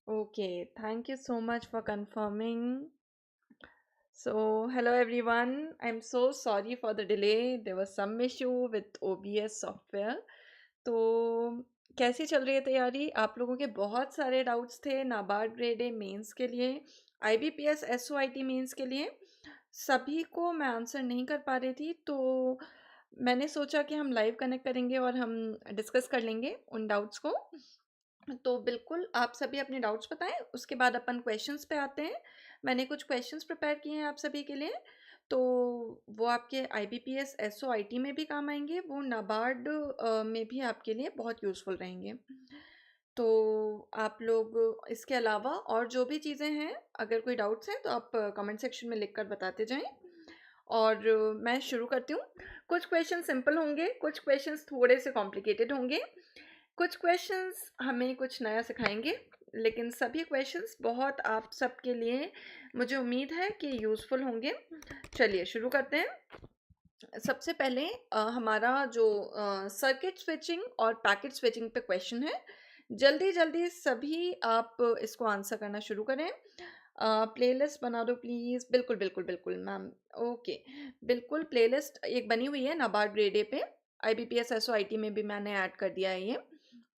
Okay, thank you so much for confirming. So, hello everyone. I'm so sorry for the delay. There was some issue with OBS software. तो कैसी चल रही है तैयारी? आप लोगों के बहुत सारे डाउट्स थे नाबार्ड ग्रेड ए मेंस के लिए, IBPS SOIT मेंस के लिए। सभी को मैं आंसर नहीं कर पा रही थी, तो मैंने सोचा कि हम लाइव कनेक्ट करेंगे और हम डिस्कस कर लेंगे उन डाउट्स को। तो बिल्कुल आप सभी अपने डाउट्स बताएं, उसके बाद अपन क्वेश्चंस पे आते हैं। मैंने कुछ क्वेश्चंस प्रिपेयर किए हैं आप सभी के लिए, तो वो आपके IBPS SOIT में भी काम आएंगे, वो नाबार्ड में भी आपके लिए बहुत यूज़फुल रहेंगे। तो आप लोग इसके अलावा और जो भी चीज़ें हैं, अगर कोई डाउट्स हैं तो आप कमेंट सेक्शन में लिख कर बताते जाएं। और मैं शुरू करती हूँ। कुछ क्वेश्चन सिंपल होंगे, कुछ क्वेश्चंस थोड़े से कॉम्प्लिकेटेड होंगे, कुछ क्वेश्चंस हमें कुछ नया सिखाएंगे, लेकिन सभी क्वेश्चंस बहुत आप सबके लिए मुझे उम्मीद है कि यूज़फुल होंगे। चलिए शुरू करते हैं। सबसे पहले हमारा जो सर्किट स्विचिंग और पैकेट स्विचिंग पे क्वेश्चन है, जल्दी जल्दी सभी आप इसको आंसर करना शुरू करें। प्लेलिस्ट बना दो प्लीज़। बिल्कुल बिल्कुल बिल्कुल मैम। ओके, बिल्कुल प्लेलिस्ट एक बनी हुई है नाबार्ड ग्रेड ए पे, IBPS SOIT में भी मैंने ऐड कर दिया है ये,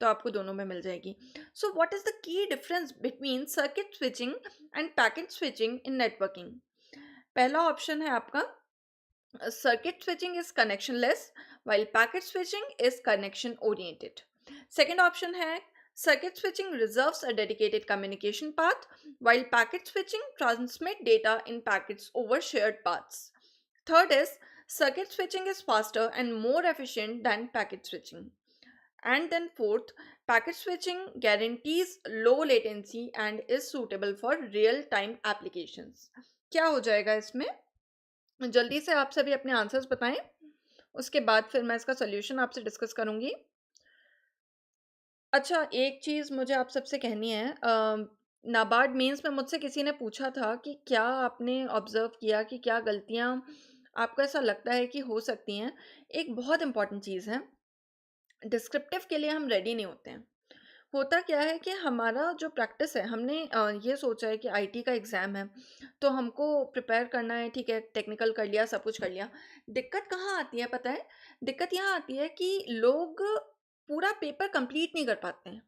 तो आपको दोनों में मिल जाएगी। So what is the key difference between circuit switching end packet switching in networking? पहला ऑप्शन है आपका circuit switching is connectionless while packet switching is connection oriented. Second option है circuit switching reserves a dedicated communication path while packet switching transmit data in packets over shared paths. Third is circuit switching is faster and more efficient than packet switching. And then fourth, packet switching guarantees low latency and is suitable for real time applications. क्या हो जाएगा इसमें? जल्दी से आप सभी अपने answers बताएं, उसके बाद फिर मैं इसका सॉल्यूशन आपसे डिस्कस करूंगी। अच्छा, एक चीज़ मुझे आप सबसे कहनी है। नाबार्ड मेंस में मुझसे किसी ने पूछा था कि क्या आपने ऑब्जर्व किया कि क्या गलतियां आपको ऐसा लगता है कि हो सकती हैं। एक बहुत इंपॉर्टेंट चीज़ है, डिस्क्रिप्टिव के लिए हम रेडी नहीं होते हैं। होता क्या है कि हमारा जो प्रैक्टिस है, हमने ये सोचा है कि IT का एग्ज़ाम है तो हमको प्रिपेयर करना है, ठीक है, टेक्निकल कर लिया, सब कुछ कर लिया। दिक्कत कहाँ आती है पता है? दिक्कत यहाँ आती है कि लोग पूरा पेपर कंप्लीट नहीं कर पाते हैं।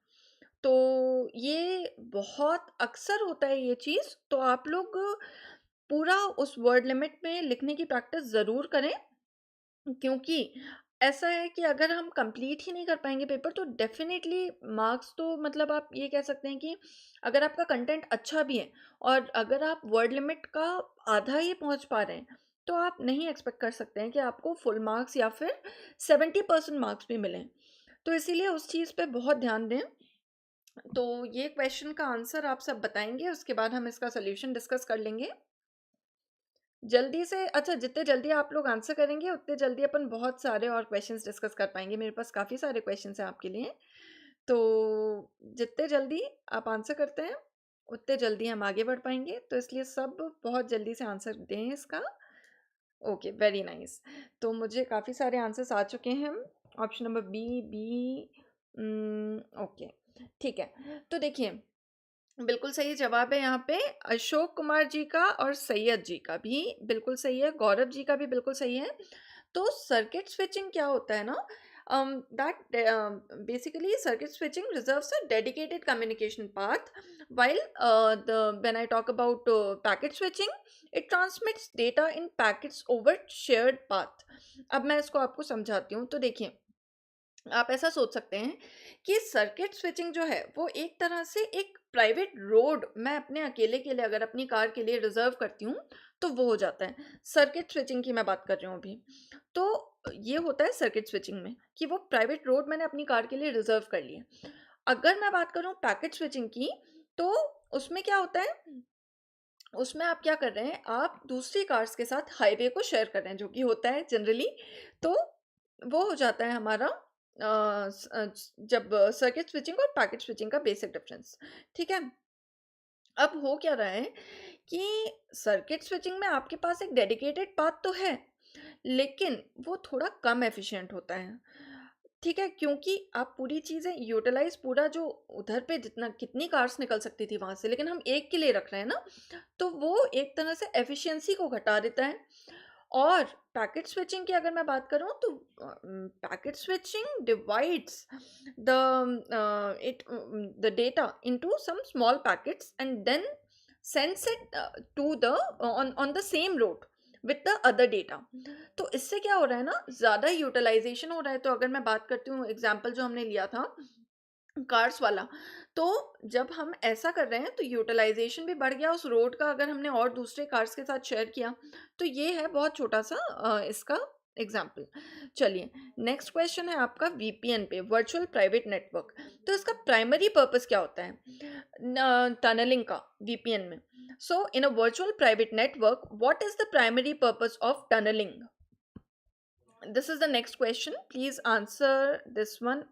तो ये बहुत अक्सर होता है ये चीज़, तो आप लोग पूरा उस वर्ड लिमिट में लिखने की प्रैक्टिस ज़रूर करें, क्योंकि ऐसा है कि अगर हम कंप्लीट ही नहीं कर पाएँगे पेपर तो डेफ़िनेटली मार्क्स तो मतलब आप ये कह सकते हैं कि अगर आपका कंटेंट अच्छा भी है और अगर आप वर्ड लिमिट का आधा ही पहुँच पा रहे हैं, तो आप नहीं एक्सपेक्ट कर सकते हैं कि आपको फुल मार्क्स या फिर 70% मार्क्स भी मिलें। तो इसीलिए उस चीज़ पे बहुत ध्यान दें। तो ये क्वेश्चन का आंसर आप सब बताएँगे, उसके बाद हम इसका सॉल्यूशन डिस्कस कर लेंगे। जल्दी से, अच्छा, जितने जल्दी आप लोग आंसर करेंगे उतने जल्दी अपन बहुत सारे और क्वेश्चंस डिस्कस कर पाएंगे। मेरे पास काफ़ी सारे क्वेश्चंस हैं आपके लिए, तो जितने जल्दी आप आंसर करते हैं उतने जल्दी हम आगे बढ़ पाएंगे, तो इसलिए सब बहुत जल्दी से आंसर दें इसका। Okay, very nice. तो मुझे काफ़ी सारे आंसर्स आ चुके हैं। Option number B B. Okay, ठीक है। तो देखिए, बिल्कुल सही जवाब है यहाँ पे अशोक कुमार जी का, और सैयद जी का भी बिल्कुल सही है, गौरव जी का भी बिल्कुल सही है। तो सर्किट स्विचिंग क्या होता है ना, that basically circuit switching reserves a dedicated communication path while the when I talk about packet switching, it transmits data in packets over shared path. अब मैं इसको आपको समझाती हूँ। तो देखिए, आप ऐसा सोच सकते हैं कि सर्किट स्विचिंग जो है वो एक तरह से एक प्राइवेट रोड मैं अपने अकेले के लिए, अगर अपनी कार के लिए रिजर्व करती हूँ, तो वो हो जाता है। सर्किट स्विचिंग की मैं बात कर रही हूँ अभी। तो ये होता है सर्किट स्विचिंग में कि वो प्राइवेट रोड मैंने अपनी कार के लिए रिजर्व कर ली है। अगर मैं बात करूँ पैकेट स्विचिंग की, तो उसमें क्या होता है, उसमें आप क्या कर रहे हैं, आप दूसरी कार्स के साथ हाईवे को शेयर कर रहे हैं, जो कि होता है जनरली। तो वो हो जाता है हमारा जब सर्किट स्विचिंग और पैकेट स्विचिंग का बेसिक डिफरेंस। ठीक है, अब हो क्या रहा है कि सर्किट स्विचिंग में आपके पास एक डेडिकेटेड पाथ तो है, लेकिन वो थोड़ा कम एफिशिएंट होता है। ठीक है, क्योंकि आप पूरी चीज़ें यूटिलाइज़ पूरा जो उधर पे जितना कितनी कार्स निकल सकती थी वहाँ से, लेकिन हम एक के लिए रख रहे हैं ना, तो वो एक तरह से एफिशिएंसी को घटा देता है। और पैकेट स्विचिंग की अगर मैं बात करूँ तो packet switching divides the data into some small packets and then sends it to the on the same road with the other data. तो इससे क्या हो रहा है ना, ज़्यादा यूटिलाइजेशन हो रहा है। तो अगर मैं बात करती हूँ एग्जाम्पल जो हमने लिया था कार्स वाला, तो जब हम ऐसा कर रहे हैं तो यूटिलाइजेशन भी बढ़ गया उस रोड का, अगर हमने और दूसरे कार्स के साथ शेयर किया। तो ये है बहुत छोटा सा इसका एग्जाम्पल। चलिए, नेक्स्ट क्वेश्चन है आपका वीपीएन पे, वर्चुअल प्राइवेट नेटवर्क। तो इसका प्राइमरी पर्पस क्या होता है टनलिंग का वीपीएन में? So in a virtual private network what is the primary purpose of tunnelling? This is the next question, please answer this one.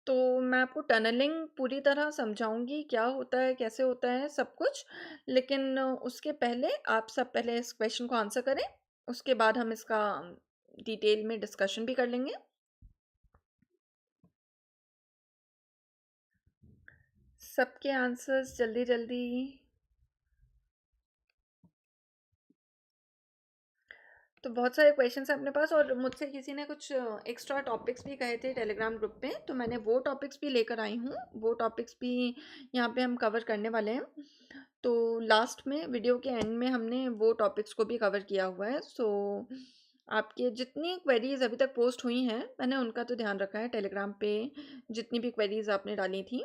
तो मैं आपको टनलिंग पूरी तरह समझाऊँगी, क्या होता है, कैसे होता है, सब कुछ। लेकिन उसके पहले आप सब पहले इस क्वेश्चन को आंसर करें, उसके बाद हम इसका डिटेल में डिस्कशन भी कर लेंगे। सबके आंसर्स जल्दी-जल्दी। तो बहुत सारे क्वेश्चंस हैं अपने पास, और मुझसे किसी ने कुछ एक्स्ट्रा टॉपिक्स भी कहे थे टेलीग्राम ग्रुप पे, तो मैंने वो टॉपिक्स भी लेकर आई हूँ। वो टॉपिक्स भी यहाँ पे हम कवर करने वाले हैं। तो लास्ट में वीडियो के एंड में हमने वो टॉपिक्स को भी कवर किया हुआ है। सो आपके जितनी क्वेरीज अभी तक पोस्ट हुई हैं, मैंने उनका तो ध्यान रखा है टेलीग्राम पे, जितनी भी क्वेरीज आपने डाली थी।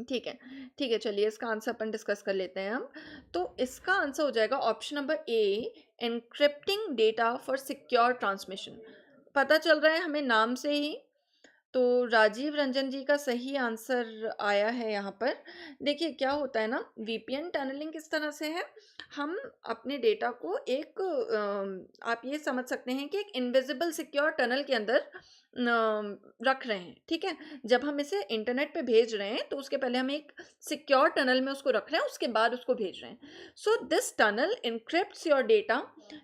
ठीक है, ठीक है, चलिए इसका आंसर अपन डिस्कस कर लेते हैं हम। तो इसका आंसर हो जाएगा option number A, एनक्रिप्टिंग data for secure transmission. पता चल रहा है हमें नाम से ही। तो राजीव रंजन जी का सही आंसर आया है यहाँ पर। देखिए क्या होता है ना, वीपीएन टनलिंग किस तरह से है, हम अपने डेटा को एक आप ये समझ सकते हैं कि एक इनविजिबल सिक्योर टनल के अंदर रख रहे हैं। ठीक है, जब हम इसे इंटरनेट पे भेज रहे हैं तो उसके पहले हम एक सिक्योर टनल में उसको रख रहे हैं, उसके बाद उसको भेज रहे हैं। So this tunnel encrypts your data,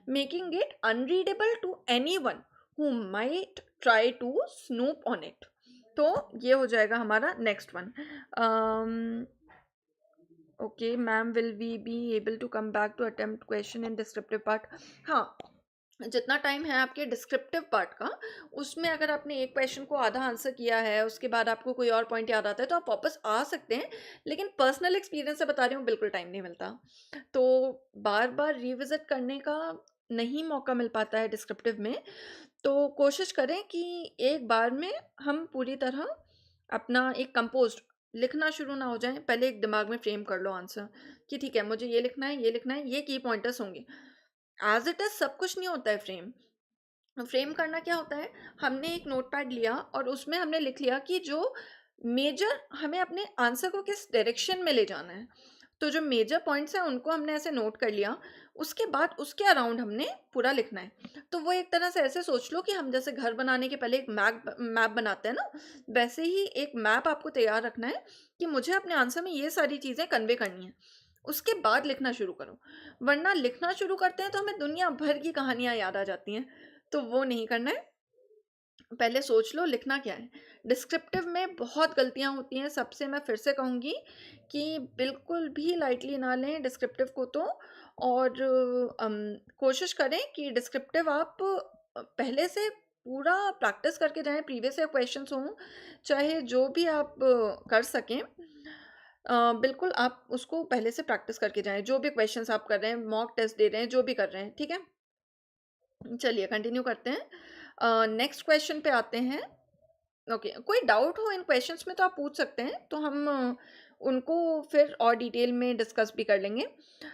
making it unreadable to anyone who might try to snoop on it। तो ये हो जाएगा हमारा next one. Okay ma'am, will we be able to come back to attempt question in descriptive part? हाँ, जितना time है आपके descriptive part का, उसमें अगर आपने एक क्वेश्चन को आधा आंसर किया है, उसके बाद आपको कोई और पॉइंट याद आता है, तो आप वापस आ सकते हैं। लेकिन पर्सनल एक्सपीरियंस से बता रही हूँ, बिल्कुल टाइम नहीं मिलता। तो बार बार रिविजिट करने का नहीं मौका मिल पाता है डिस्क्रिप्टिव में। तो कोशिश करें कि एक बार में हम पूरी तरह अपना एक कंपोज्ड लिखना शुरू ना हो जाए। पहले एक दिमाग में फ्रेम कर लो आंसर कि ठीक है, मुझे ये लिखना है, ये लिखना है, ये की पॉइंटर्स होंगे। एज इट इज सब कुछ नहीं होता है फ्रेम। फ्रेम करना क्या होता है, हमने एक नोटपैड लिया और उसमें हमने लिख लिया कि जो मेजर हमें अपने आंसर को किस डायरेक्शन में ले जाना है। तो जो मेजर पॉइंट्स हैं उनको हमने ऐसे नोट कर लिया, उसके बाद उसके अराउंड हमने पूरा लिखना है। तो वो एक तरह से ऐसे सोच लो कि हम जैसे घर बनाने के पहले एक मैप बनाते हैं ना, वैसे ही एक मैप आपको तैयार रखना है कि मुझे अपने आंसर में ये सारी चीज़ें कन्वे करनी है, उसके बाद लिखना शुरू करो। वरना लिखना शुरू करते हैं तो हमें दुनिया भर की कहानियाँ याद आ जाती हैं, तो वो नहीं करना है। पहले सोच लो लिखना क्या है। डिस्क्रिप्टिव में बहुत गलतियाँ होती हैं, सबसे मैं फिर से कहूँगी कि बिल्कुल भी लाइटली ना लें डिस्क्रिप्टिव को। तो और कोशिश करें कि डिस्क्रिप्टिव आप पहले से पूरा प्रैक्टिस करके जाएँ, प्रीवियस ईयर क्वेश्चंस हों, चाहे जो भी आप कर सकें। बिल्कुल आप उसको पहले से प्रैक्टिस करके जाएँ, जो भी क्वेश्चंस आप कर रहे हैं, मॉक टेस्ट दे रहे हैं, जो भी कर रहे हैं, ठीक है? चलिए कंटिन्यू करते हैं। नेक्स्ट क्वेश्चन पे आते हैं। ओके, कोई डाउट हो इन क्वेश्चंस में तो आप पूछ सकते हैं, तो हम उनको फिर और डिटेल में डिस्कस भी कर लेंगे।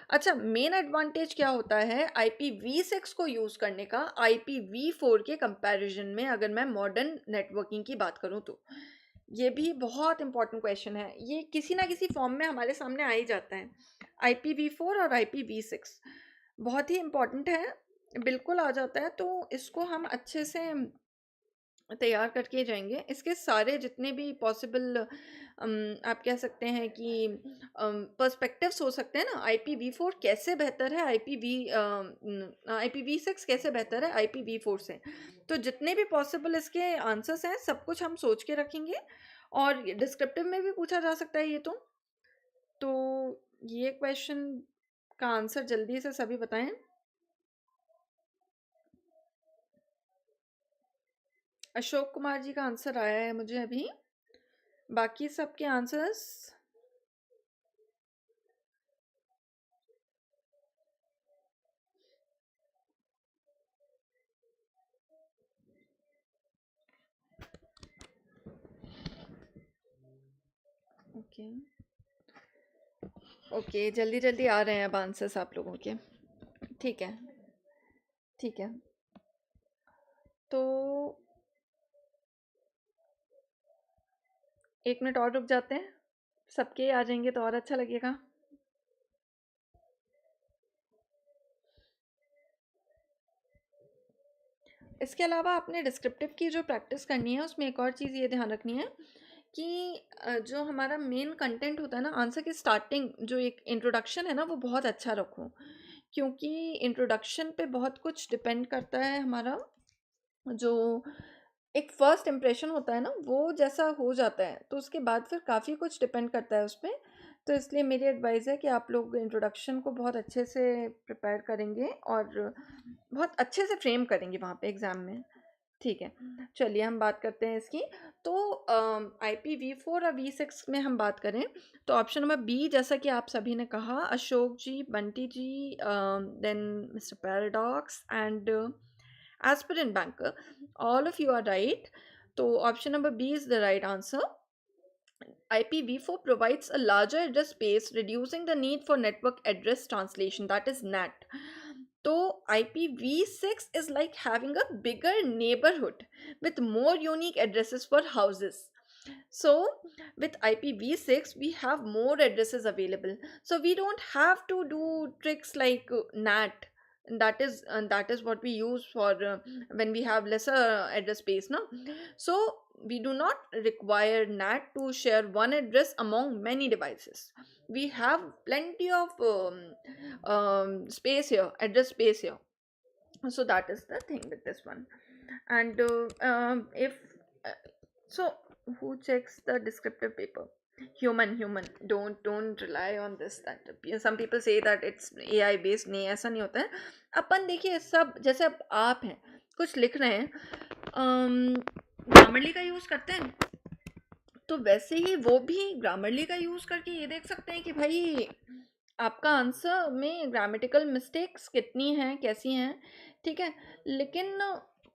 अच्छा, मेन एडवांटेज क्या होता है IPv6 को यूज़ करने का IPv4 के कंपैरिजन में, अगर मैं मॉडर्न नेटवर्किंग की बात करूँ तो? ये भी बहुत इंपॉर्टेंट क्वेश्चन है, ये किसी ना किसी फॉर्म में हमारे सामने आ ही जाता है। IPv4 और IPv6 बहुत ही इम्पॉर्टेंट है, बिल्कुल आ जाता है। तो इसको हम अच्छे से तैयार करके जाएँगे। इसके सारे जितने भी पॉसिबल आप कह सकते हैं कि पर्सपेक्टिव्स हो सकते हैं ना, IPv4 कैसे बेहतर है IPv6 कैसे बेहतर है IPv4 से। तो जितने भी पॉसिबल इसके आंसर्स हैं, सब कुछ हम सोच के रखेंगे और डिस्क्रिप्टिव में भी पूछा जा सकता है ये तो। तो ये क्वेश्चन का आंसर जल्दी से सभी बताएँ। अशोक कुमार जी का आंसर आया है मुझे अभी। बाकी सबके आंसर्स ओके ओके, जल्दी जल्दी आ रहे हैं अब आंसर्स आप लोगों के। ठीक है, ठीक है। तो 1 मिनट और रुक जाते हैं, सबके आ जाएंगे तो और अच्छा लगेगा। इसके अलावा आपने डिस्क्रिप्टिव की जो प्रैक्टिस करनी है उसमें एक और चीज़ ये ध्यान रखनी है कि जो हमारा मेन कंटेंट होता है ना, आंसर की स्टार्टिंग जो एक इंट्रोडक्शन है ना, वो बहुत अच्छा रखो, क्योंकि इंट्रोडक्शन पे बहुत कुछ डिपेंड करता है। हमारा जो एक फर्स्ट इम्प्रेशन होता है ना, वो जैसा हो जाता है तो उसके बाद फिर काफ़ी कुछ डिपेंड करता है उस पे। तो इसलिए मेरी एडवाइस है कि आप लोग इंट्रोडक्शन को बहुत अच्छे से प्रिपेयर करेंगे और बहुत अच्छे से फ्रेम करेंगे वहाँ पे एग्ज़ाम में। ठीक है, चलिए हम बात करते हैं इसकी। तो IPv4 और V6 में हम बात करें तो ऑप्शन नंबर बी, जैसा कि आप सभी ने कहा, Ashok ji, Bunty ji, then mister Paradox and aspirant banker, all of you are right. So option number B is the right answer. IPv4 provides a larger address space, reducing the need for network address translation, that is NAT. So IPv6 is like having a bigger neighborhood with more unique addresses for houses. So with IPv6 we have more addresses available, so we don't have to do tricks like NAT. And that is what we use for when we have lesser address space, no? So we do not require NAT to share one address among many devices. We have plenty of space here, address space here. So that is the thing with this one. And if uh, so who checks the descriptive paper? Human. Don't rely on this, that some people say that it's AI based. नहीं, ऐसा नहीं होता है। अपन देखिए, सब जैसे अब आप हैं, कुछ लिख रहे हैं, ग्रामरली का यूज़ करते हैं, तो वैसे ही वो भी ग्रामरली का यूज़ करके ये देख सकते हैं कि भाई आपका आंसर में ग्रामेटिकल मिस्टेक्स कितनी हैं, कैसी हैं। ठीक है, लेकिन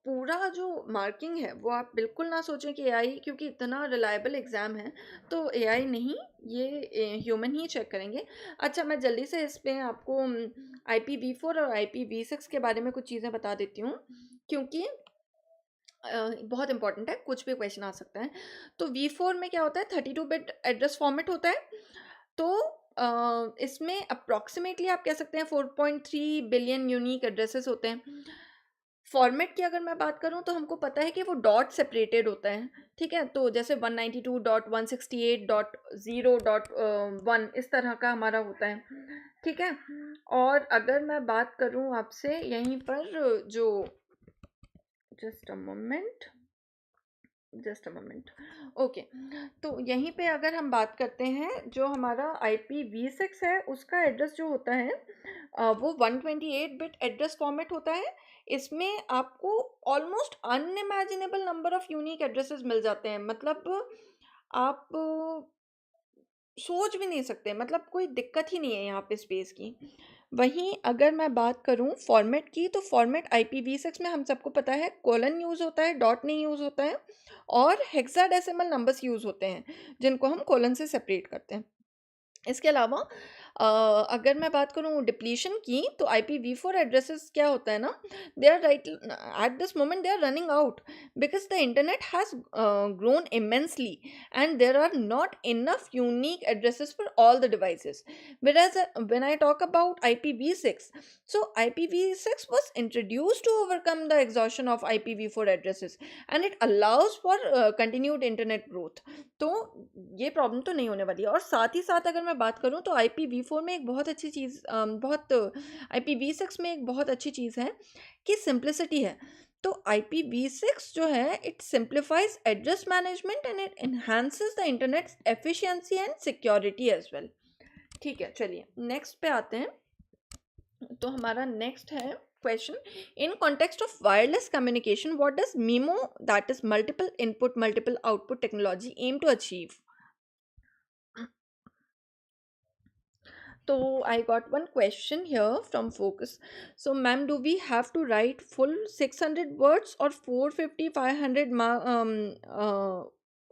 पूरा जो मार्किंग है वो आप बिल्कुल ना सोचें कि एआई, क्योंकि इतना रिलायबल एग्ज़ाम है तो एआई नहीं, ये ह्यूमन ही चेक करेंगे। अच्छा, मैं जल्दी से इस पे आपको IPv4 और IPv6 के बारे में कुछ चीज़ें बता देती हूँ, क्योंकि बहुत इंपॉर्टेंट है, कुछ भी क्वेश्चन आ सकता है। तो V4 में क्या होता है, 32 बिट एड्रेस फॉर्मेट होता है। तो इसमें अप्रॉक्सीमेटली आप कह सकते हैं 4.3 बिलियन यूनिक एड्रेसेस होते हैं। फॉर्मेट की अगर मैं बात करूं तो हमको पता है कि वो डॉट सेपरेटेड होता है। ठीक है, तो जैसे 192.168.0.1 इस तरह का हमारा होता है। ठीक है, और अगर मैं बात करूं आपसे यहीं पर जो जस्ट अ मोमेंट ओके, तो यहीं पे अगर हम बात करते हैं, जो हमारा IPv6 है उसका एड्रेस जो होता है वो 128 बिट एड्रेस फॉर्मेट होता है। इसमें आपको almost unimaginable number of unique addresses मिल जाते हैं, मतलब आप सोच भी नहीं सकते, मतलब कोई दिक्कत ही नहीं है यहाँ पे स्पेस की। वहीं अगर मैं बात करूँ फॉर्मेट की, तो फॉर्मेट IPv6 में हम सबको पता है कोलन यूज़ होता है, डॉट नहीं यूज़ होता है, और हेक्साडेसिमल नंबर्स यूज़ होते हैं जिनको हम कोलन से सेपरेट करते हैं। इसके अलावा अगर मैं बात करूँ डिप्लीशन की, तो IPv4 एड्रेसेस क्या होता है ना, they are right at this moment, they are running out because the internet has grown immensely and there are not enough unique addresses for all the devices. Whereas when I talk about IPv6, so IPv6 was introduced to overcome the exhaustion of IPv4 addresses and it allows for continued internet growth. तो ये problem तो नहीं होने वाली है। और साथ ही साथ अगर मैं बात करूँ तो IPv4 में एक बहुत अच्छी चीज़ IPv6 में एक बहुत अच्छी चीज़ है कि सिंप्लिसिटी है। तो IPv6 जो है it simplifies address management and it enhances the internet efficiency and security as well. ठीक है, चलिए नेक्स्ट पे आते हैं। तो हमारा नेक्स्ट है question, in context of wireless communication what does MIMO, that is multiple input multiple output technology, aim to achieve? So I got one question here from Focus. So ma'am, do we have to write full 600 words or 450 500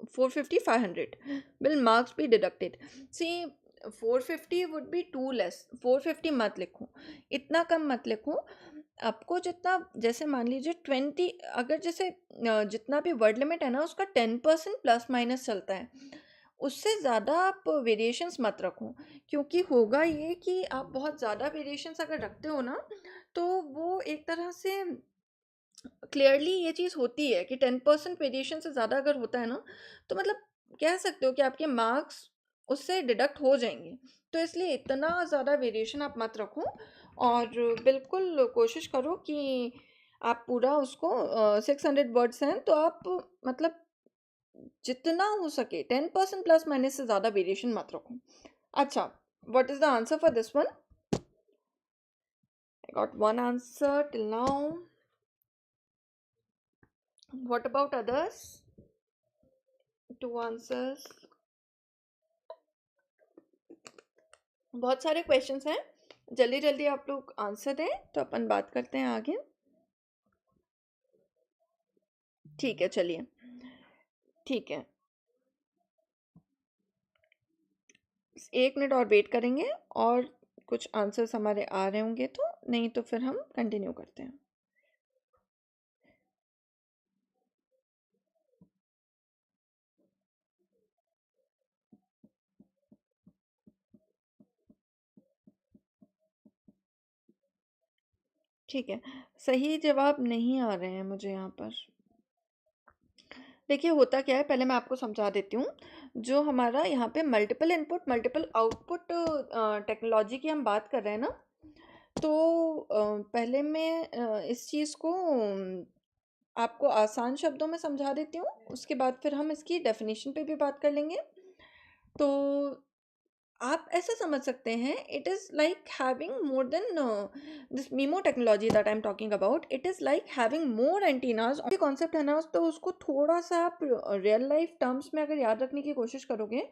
450 500 will marks be deducted? See, 450 would be too less. 450 मत लिखो, इतना कम मत लिखो। आपको जितना, जैसे मान लीजिए 20, अगर जैसे जितना भी वर्ड लिमिट है ना उसका 10% प्लस माइनस चलता है, उससे ज़्यादा आप वेरिएशंस मत रखो। क्योंकि होगा ये कि आप बहुत ज़्यादा वेरिएशंस अगर रखते हो ना, तो वो एक तरह से क्लियरली ये चीज़ होती है कि 10% वेरिएशन से ज़्यादा अगर होता है ना, तो मतलब कह सकते हो कि आपके मार्क्स उससे डिडक्ट हो जाएंगे। तो इसलिए इतना ज़्यादा वेरिएशन आप मत रखो और बिल्कुल कोशिश करो कि आप पूरा उसको 600 वर्ड्स हैं तो आप मतलब जितना हो सके 10% प्लस माइनस से ज़्यादा वेरिएशन मत रखो। अच्छा, what is the answer for this one? I got one answer till now. What about others? Two answers. बहुत सारे क्वेश्चंस हैं, जल्दी जल्दी आप लोग आंसर दें तो अपन बात करते हैं आगे। ठीक है, चलिए, ठीक है, 1 मिनट और वेट करेंगे और कुछ आंसर्स हमारे आ रहे होंगे तो, नहीं तो फिर हम कंटिन्यू करते हैं। ठीक है, सही जवाब नहीं आ रहे हैं मुझे यहाँ पर। देखिए होता क्या है, पहले मैं आपको समझा देती हूँ। जो हमारा यहाँ पे multiple input multiple output technology की हम बात कर रहे हैं ना, तो पहले मैं इस चीज़ को आपको आसान शब्दों में समझा देती हूँ, उसके बाद फिर हम इसकी डेफिनेशन पे भी बात कर लेंगे। तो आप ऐसा समझ सकते हैं, it is like having more than this memo technology that I am talking about, it is like having more antennas. Concept है ना, तो उसको थोड़ा सा आप रियल लाइफ टर्म्स में अगर याद रखने की कोशिश करोगे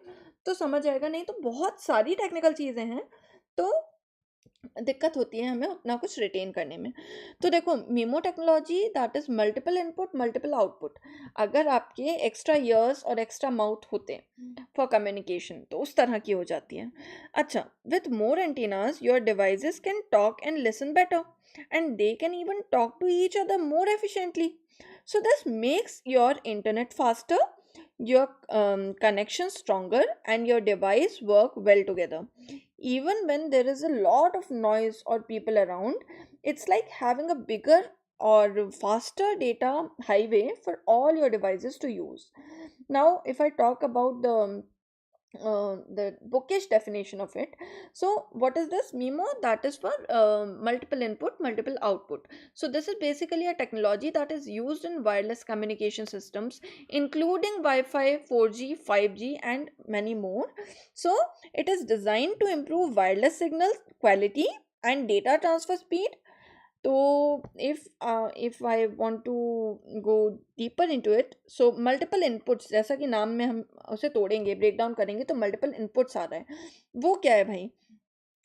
तो समझ आएगा, नहीं तो बहुत सारी टेक्निकल चीज़ें हैं तो दिक्कत होती है हमें उतना कुछ रिटेन करने में। तो देखो, MIMO technology that is multiple input multiple output. अगर आपके एक्स्ट्रा ईयर्स और एक्स्ट्रा माउथ होते फॉर कम्युनिकेशन तो उस तरह की हो जाती है। अच्छा, with more antennas your devices can talk and listen better and they can even talk to each other more efficiently. So this makes your internet faster, your connection stronger, and your device work well together. Even when there is a lot of noise or people around, it's like having a bigger or faster data highway for all your devices to use. Now, if I talk about the bookish definition of it, so what is this MIMO? That is for multiple input multiple output. So this is basically a technology that is used in wireless communication systems including Wi-Fi, 4G, 5G and many more. So it is designed to improve wireless signal quality and data transfer speed. तो if I want to go deeper into it, so multiple inputs, जैसा कि नाम में हम उसे तोड़ेंगे break down करेंगे तो मल्टीपल इनपुट्स आ रहा है, वो क्या है भाई?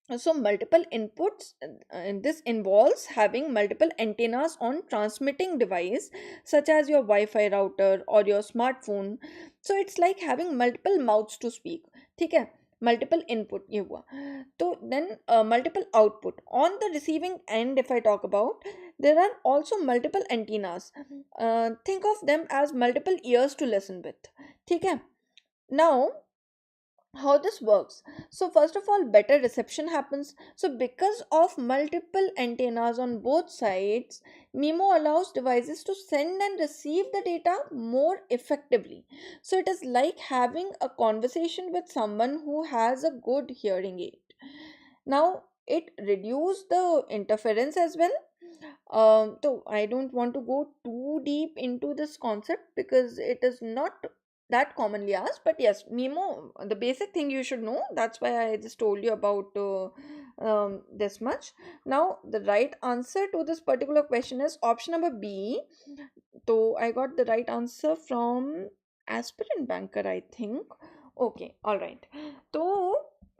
So multiple inputs, this involves having multiple antennas on transmitting device such as your Wi-Fi router or your smartphone. So it's like having multiple mouths to speak. ठीक है, मल्टीपल इनपुट ये हुआ। तो then multiple output on the receiving end, if I talk about, there are also multiple antennas, think of them as multiple ears to listen with. ठीक है, now how this works. So first of all, better reception happens. So because of multiple antennas on both sides, MIMO allows devices to send and receive the data more effectively. So it is like having a conversation with someone who has a good hearing aid. Now it reduces the interference as well. So I don't want to go too deep into this concept because it is not that commonly asked. But yes, MIMO, the basic thing you should know. That's why I just told you about this much. Now, the right answer to this particular question is option number B. So I got the right answer from Aspirant Banker, I think. Okay, all right. So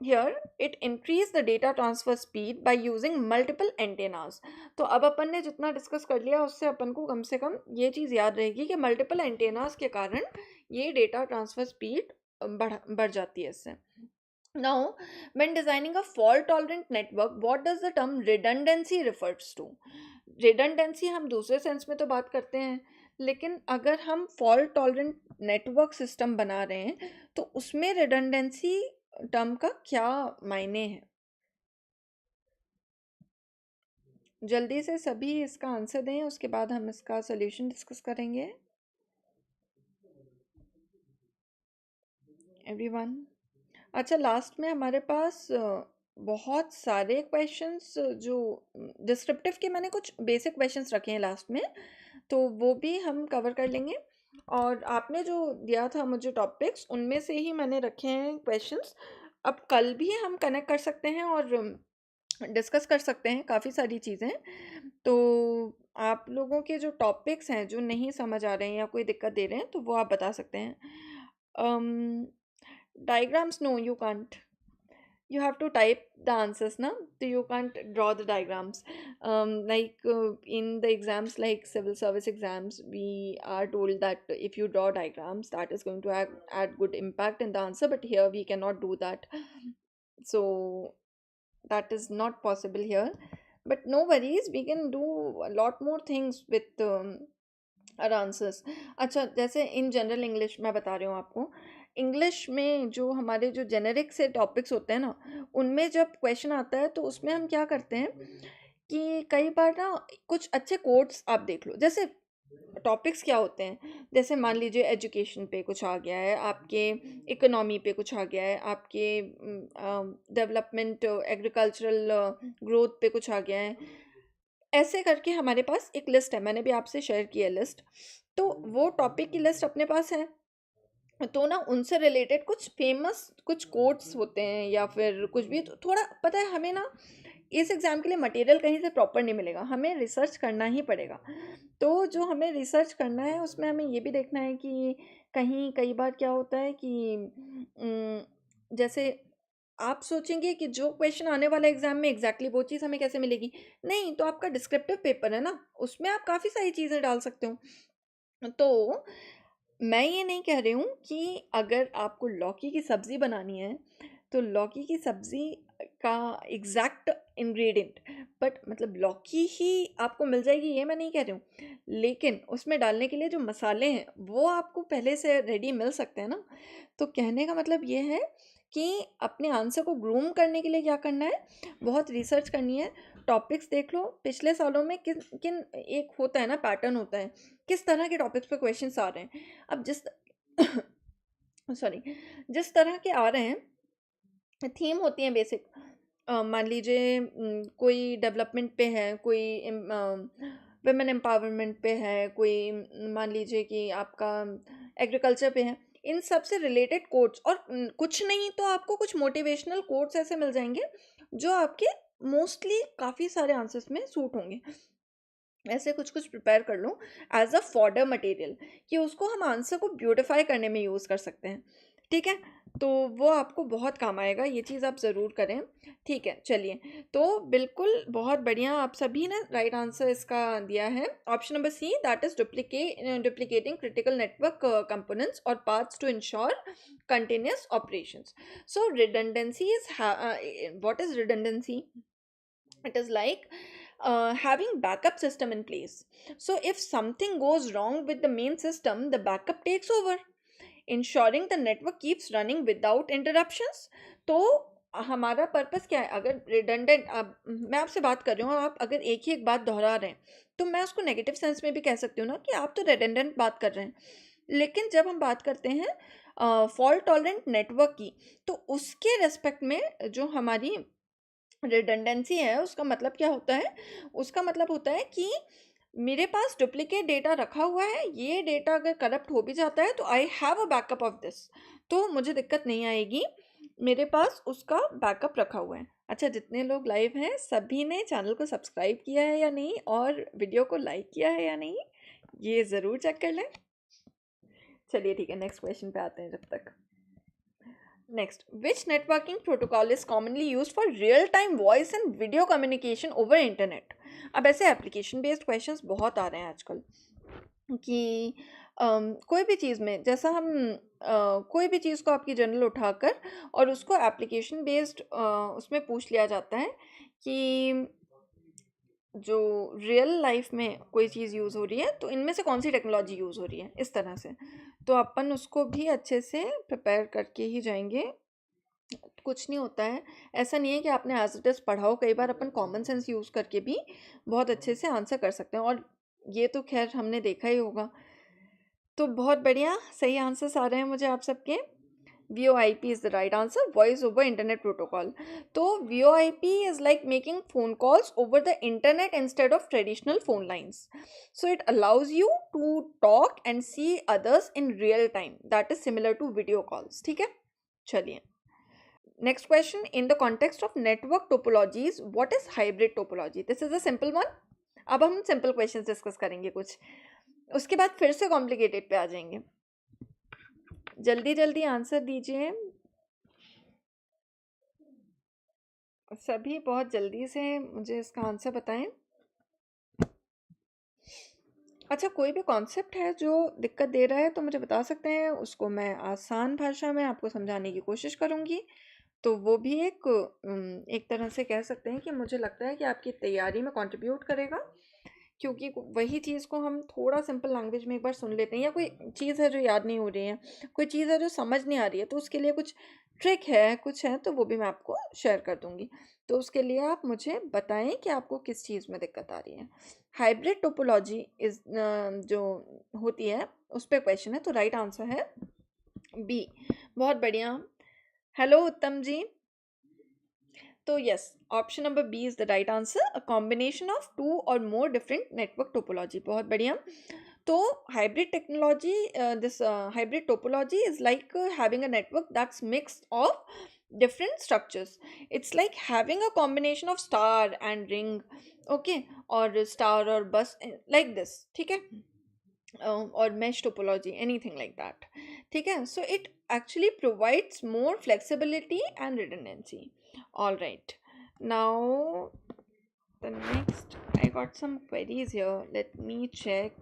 here it increase the data transfer speed by using multiple antennas. तो अब अपन ने जितना discuss कर लिया उससे अपन को कम से कम ये चीज़ याद रहेगी कि मल्टीपल एंटेनास के कारण ये डेटा ट्रांसफर स्पीड बढ़ जाती है इससे। Now, when designing a fault tolerant network, what does the term redundancy refers to? Redundancy हम दूसरे सेंस में तो बात करते हैं, लेकिन अगर हम fault tolerant नेटवर्क सिस्टम बना रहे हैं तो उसमें redundancy टर्म का क्या मायने है? जल्दी से सभी इसका आंसर दें, उसके बाद हम इसका सोल्यूशन डिस्कस करेंगे। एवरीवन, अच्छा, लास्ट में हमारे पास बहुत सारे क्वेश्चंस जो डिस्क्रिप्टिव के, मैंने कुछ बेसिक क्वेश्चंस रखे हैं लास्ट में, तो वो भी हम कवर कर लेंगे। और आपने जो दिया था मुझे टॉपिक्स, उनमें से ही मैंने रखे हैं क्वेश्चंस। अब कल भी हम कनेक्ट कर सकते हैं और डिस्कस कर सकते हैं काफ़ी सारी चीज़ें। तो आप लोगों के जो टॉपिक्स हैं जो नहीं समझ आ रहे हैं या कोई दिक्कत दे रहे हैं तो वो आप बता सकते हैं। Diagrams, no, you can't. You have to type the answers, na? So you can't draw the diagrams. In the exams, like civil service exams, we are told that if you draw diagrams, that is going to add good impact in the answer. But here we cannot do that. So that is not possible here. But no worries, we can do a lot more things with our answers. अच्छा, जैसे in general English मैं बता रही हूँ आपको, English में जो हमारे जो जेनेरिक से टॉपिक्स होते हैं ना, उनमें जब क्वेश्चन आता है तो उसमें हम क्या करते हैं कि कई बार ना कुछ अच्छे कोट्स आप देख लो। जैसे टॉपिक्स क्या होते हैं, जैसे मान लीजिए एजुकेशन पे कुछ आ गया है, आपके इकोनॉमी पे कुछ आ गया है, आपके डेवलपमेंट एग्रीकल्चरल ग्रोथ पे कुछ आ गया है, ऐसे करके हमारे पास एक लिस्ट है, मैंने भी आपसे शेयर की है लिस्ट। तो वो टॉपिक की लिस्ट अपने पास है, तो ना उनसे रिलेटेड कुछ फेमस कुछ कोट्स होते हैं या फिर कुछ भी, तो थोड़ा पता है हमें ना इस एग्ज़ाम के लिए मटेरियल कहीं से प्रॉपर नहीं मिलेगा, हमें रिसर्च करना ही पड़ेगा। तो जो हमें रिसर्च करना है उसमें हमें ये भी देखना है कि कहीं कई बार क्या होता है कि जैसे आप सोचेंगे कि जो क्वेश्चन आने वाला एग्जाम में एग्जैक्टली वो चीज़ हमें कैसे मिलेगी, नहीं, तो आपका डिस्क्रिप्टिव पेपर है ना, उसमें आप काफ़ी सारी चीज़ें डाल सकते हो। तो मैं ये नहीं कह रही हूँ कि अगर आपको लौकी की सब्ज़ी बनानी है तो लौकी की सब्ज़ी का एग्जैक्ट इंग्रेडिएंट, बट मतलब लौकी ही आपको मिल जाएगी ये मैं नहीं कह रही हूँ, लेकिन उसमें डालने के लिए जो मसाले हैं वो आपको पहले से रेडी मिल सकते हैं ना। तो कहने का मतलब ये है कि अपने आंसर को ग्रूम करने के लिए क्या करना है, बहुत रिसर्च करनी है, टॉपिक्स देख लो पिछले सालों में किन किन, एक होता है ना पैटर्न होता है, किस तरह के टॉपिक्स पे क्वेश्चंस आ रहे हैं। अब जिस सॉरी, जिस तरह के आ रहे हैं, थीम होती है बेसिक, मान लीजिए कोई डेवलपमेंट पे है, कोई वुमेन एम्पावरमेंट पे है, कोई मान लीजिए कि आपका एग्रीकल्चर पे है, इन सब से रिलेटेड कोट्स, और कुछ नहीं तो आपको कुछ मोटिवेशनल कोट्स ऐसे मिल जाएंगे जो आपके मोस्टली काफ़ी सारे आंसर्स में सूट होंगे। ऐसे कुछ कुछ प्रिपेयर कर लो एज अ फॉर्डर मटेरियल, कि उसको हम आंसर को ब्यूटिफाई करने में यूज़ कर सकते हैं। ठीक है, तो वो आपको बहुत काम आएगा, ये चीज़ आप ज़रूर करें। ठीक है, चलिए। तो बिल्कुल बहुत बढ़िया, आप सभी ने राइट आंसर इसका दिया है। Option number C, that is duplicating critical network components और parts to ensure continuous operations. So redundancy is what is redundancy? It is like having backup system in place. So if something goes wrong with the main system, the backup takes over, ensuring the network keeps running without interruptions. तो हमारा purpose क्या है? अगर redundant, अब मैं आपसे बात कर रही हूँ, आप अगर एक ही एक बात दोहरा रहे हैं, तो मैं उसको नेगेटिव सेंस में भी कह सकती हूँ ना कि आप तो रिडंडेंट बात कर रहे हैं। लेकिन जब हम बात करते हैं फॉल्ट टॉलरेंट नेटवर्क की, तो उसके रेस्पेक्ट में जो हमारी रिडंडेंसी है, उसका मतलब क्या होता है? उसका मतलब होता है कि मेरे पास डुप्लीकेट डेटा रखा हुआ है, ये डेटा अगर करप्ट हो भी जाता है तो I have a backup of this, तो मुझे दिक्कत नहीं आएगी, मेरे पास उसका बैकअप रखा हुआ है। अच्छा, जितने लोग लाइव हैं सभी ने चैनल को सब्सक्राइब किया है या नहीं, और वीडियो को लाइक किया है या नहीं, ये ज़रूर चेक कर लें। चलिए ठीक है, नेक्स्ट क्वेश्चन पे आते हैं जब तक। Next, which networking protocol is commonly used for real-time voice and video communication over internet? अब ऐसे एप्लीकेशन बेस्ड क्वेश्चंस बहुत आ रहे हैं आजकल कि कोई भी चीज़ में, जैसा हम कोई भी चीज़ को आपकी जनरल उठाकर और उसको एप्लीकेशन बेस्ड उसमें पूछ लिया जाता है कि जो रियल लाइफ में कोई चीज़ यूज़ हो रही है तो इनमें से कौन सी टेक्नोलॉजी यूज़ हो रही है, इस तरह से। तो अपन उसको भी अच्छे से प्रिपेयर करके ही जाएंगे। कुछ नहीं होता है, ऐसा नहीं है कि आपने एज इट इज़ पढ़ा हो, कई बार अपन कॉमन सेंस यूज़ करके भी बहुत अच्छे से आंसर कर सकते हैं, और ये तो खैर हमने देखा ही होगा। तो बहुत बढ़िया, सही आंसर्स आ रहे हैं मुझे आप सबके। VoIP is the right answer, voice over internet protocol. तो VoIP is like making phone calls over the internet instead of traditional phone lines. So it allows you to talk and see others in real time. That is similar to video calls. ठीक है, चलिए। Next question, in the context of network topologies, what is hybrid topology? This is a simple one. अब हम simple questions discuss करेंगे कुछ, उसके बाद फिर से complicated पे आ जाएंगे। जल्दी जल्दी आंसर दीजिए सभी, बहुत जल्दी से मुझे इसका आंसर बताएं। अच्छा, कोई भी कॉन्सेप्ट है जो दिक्कत दे रहा है तो मुझे बता सकते हैं, उसको मैं आसान भाषा में आपको समझाने की कोशिश करूँगी। तो वो भी एक तरह से कह सकते हैं कि मुझे लगता है कि आपकी तैयारी में कंट्रीब्यूट करेगा, क्योंकि वही चीज़ को हम थोड़ा सिंपल लैंग्वेज में एक बार सुन लेते हैं, या कोई चीज़ है जो याद नहीं हो रही है, कोई चीज़ है जो समझ नहीं आ रही है, तो उसके लिए कुछ ट्रिक है, कुछ है, तो वो भी मैं आपको शेयर कर दूंगी। तो उसके लिए आप मुझे बताएं कि आपको किस चीज़ में दिक्कत आ रही है। हाइब्रिड टोपोलॉजी इज जो होती है उस पर क्वेश्चन है, तो राइट आंसर है बी। बहुत बढ़िया, हेलो उत्तम जी। तो yes, option number B is the right answer, a combination of two or more different network topology. बहुत बढ़िया। तो hybrid technology, this hybrid topology is like having a network that's mixed of different structures. It's like having a combination of star and ring, okay, or star or bus, like this, ठीक है, or mesh topology, anything like that, ठीक है। So it actually provides more flexibility and redundancy. All right, now the next, I got some queries here, let me check.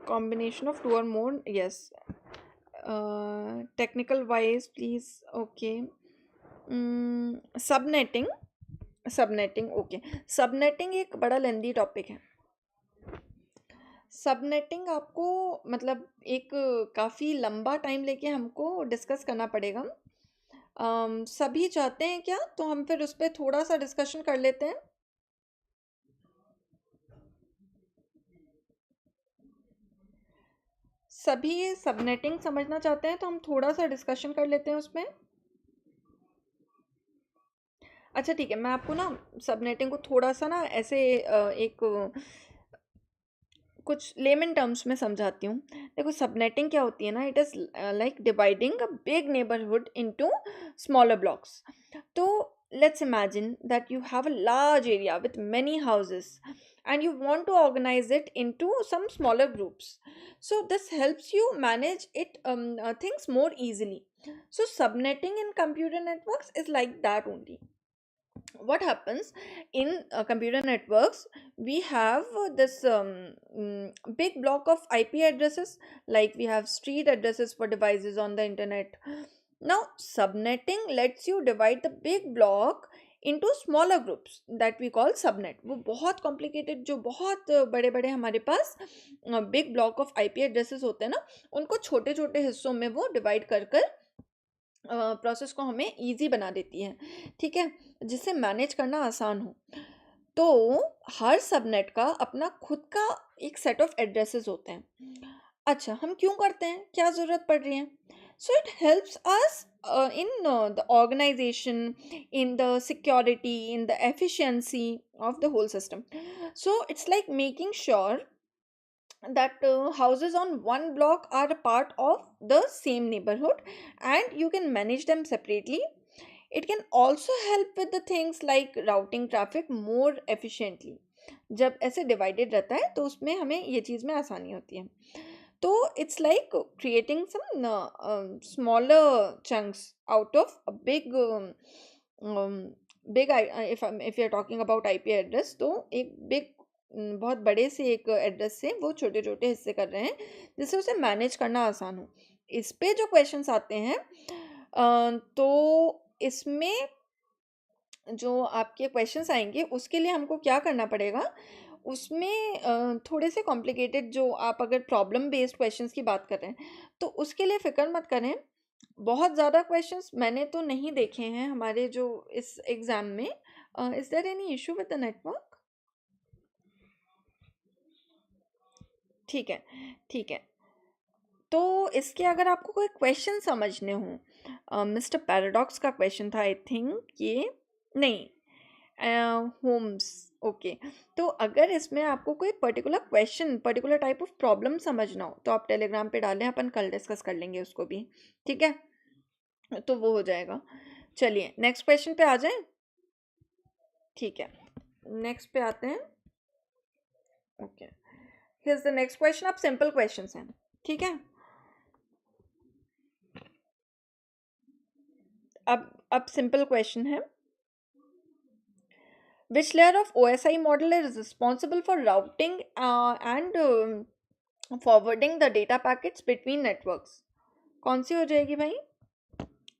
Combination of two or more, yes. Technical wise please, okay. Subnetting, subnetting, okay. Subnetting एक बड़ा लेंदी topic है। Subnetting आपको मतलब एक काफ़ी लंबा time लेके हमको डिस्कस करना पड़ेगा। सभी चाहते हैं क्या? तो हम फिर उस पर थोड़ा सा डिस्कशन कर लेते हैं। सभी सबनेटिंग समझना चाहते हैं तो हम थोड़ा सा डिस्कशन कर लेते हैं उसमें। अच्छा ठीक है, मैं आपको ना सबनेटिंग को थोड़ा सा ना ऐसे एक कुछ लेमन टर्म्स में समझाती हूँ। देखो, सबनेटिंग क्या होती है ना, it is like dividing a big neighbourhood into smaller blocks. तो let's imagine that you have a large area with many houses, and you want to organize it into some smaller groups. So this helps you manage things more easily. So subnetting in computer networks is like that only. What happens in computer networks, we have this big block of IP addresses, like we have street addresses for devices on the internet. Now subnetting lets you divide the big block into smaller groups that we call subnet. वो बहुत complicated, जो बहुत बड़े बड़े हमारे पास big block of IP addresses होते हैं ना, उनको छोटे छोटे हिस्सों में वो डिवाइड कर कर प्रोसेस को हमें इजी बना देती है, ठीक है, जिससे मैनेज करना आसान हो। तो हर सबनेट का अपना खुद का एक सेट ऑफ एड्रेसेस होते हैं। अच्छा, हम क्यों करते हैं, क्या ज़रूरत पड़ रही है? So it helps us in the organisation, in the security, in the efficiency of the whole system. So it's like making sure that houses on one block are a part of the same neighborhood and you can manage them separately. It can also help with the things like routing traffic more efficiently. जब ऐसे divided रहता है तो उसमें हमें ये चीज़ में आसानी होती है. तो it's like creating some smaller chunks out of a big big if you're talking about IP address, तो एक बिग बहुत बड़े से एक एड्रेस से वो छोटे छोटे हिस्से कर रहे हैं जिससे उसे मैनेज करना आसान हो. इस पे जो क्वेश्चंस आते हैं तो इसमें जो आपके क्वेश्चंस आएंगे उसके लिए हमको क्या करना पड़ेगा, उसमें थोड़े से कॉम्प्लिकेटेड, जो आप अगर प्रॉब्लम बेस्ड क्वेश्चंस की बात कर रहे हैं तो उसके लिए फ़िक्र मत करें. बहुत ज़्यादा क्वेश्चंस मैंने तो नहीं देखे हैं हमारे जो इस एग्ज़ाम में. Is there any issue with the network? ठीक है, ठीक है. तो इसके अगर आपको कोई क्वेश्चन समझने हो, मिस्टर पैराडॉक्स का क्वेश्चन था आई थिंक, ये नहीं, होम्स, ओके. तो अगर इसमें आपको कोई particular question, particular type of problem समझना हो तो आप टेलीग्राम पे डालें, अपन कल डिस्कस कर लेंगे उसको भी, ठीक है, तो वो हो जाएगा. चलिए नेक्स्ट क्वेश्चन पे आ जाएं. ठीक है, नेक्स्ट पे आते हैं. Okay, here's the next question. आप सिंपल क्वेश्चंस हैं, ठीक है. अब सिंपल क्वेश्चन है. Which layer of OSI model is responsible for routing and forwarding the data packets between networks? कौन सी हो जाएगी भाई?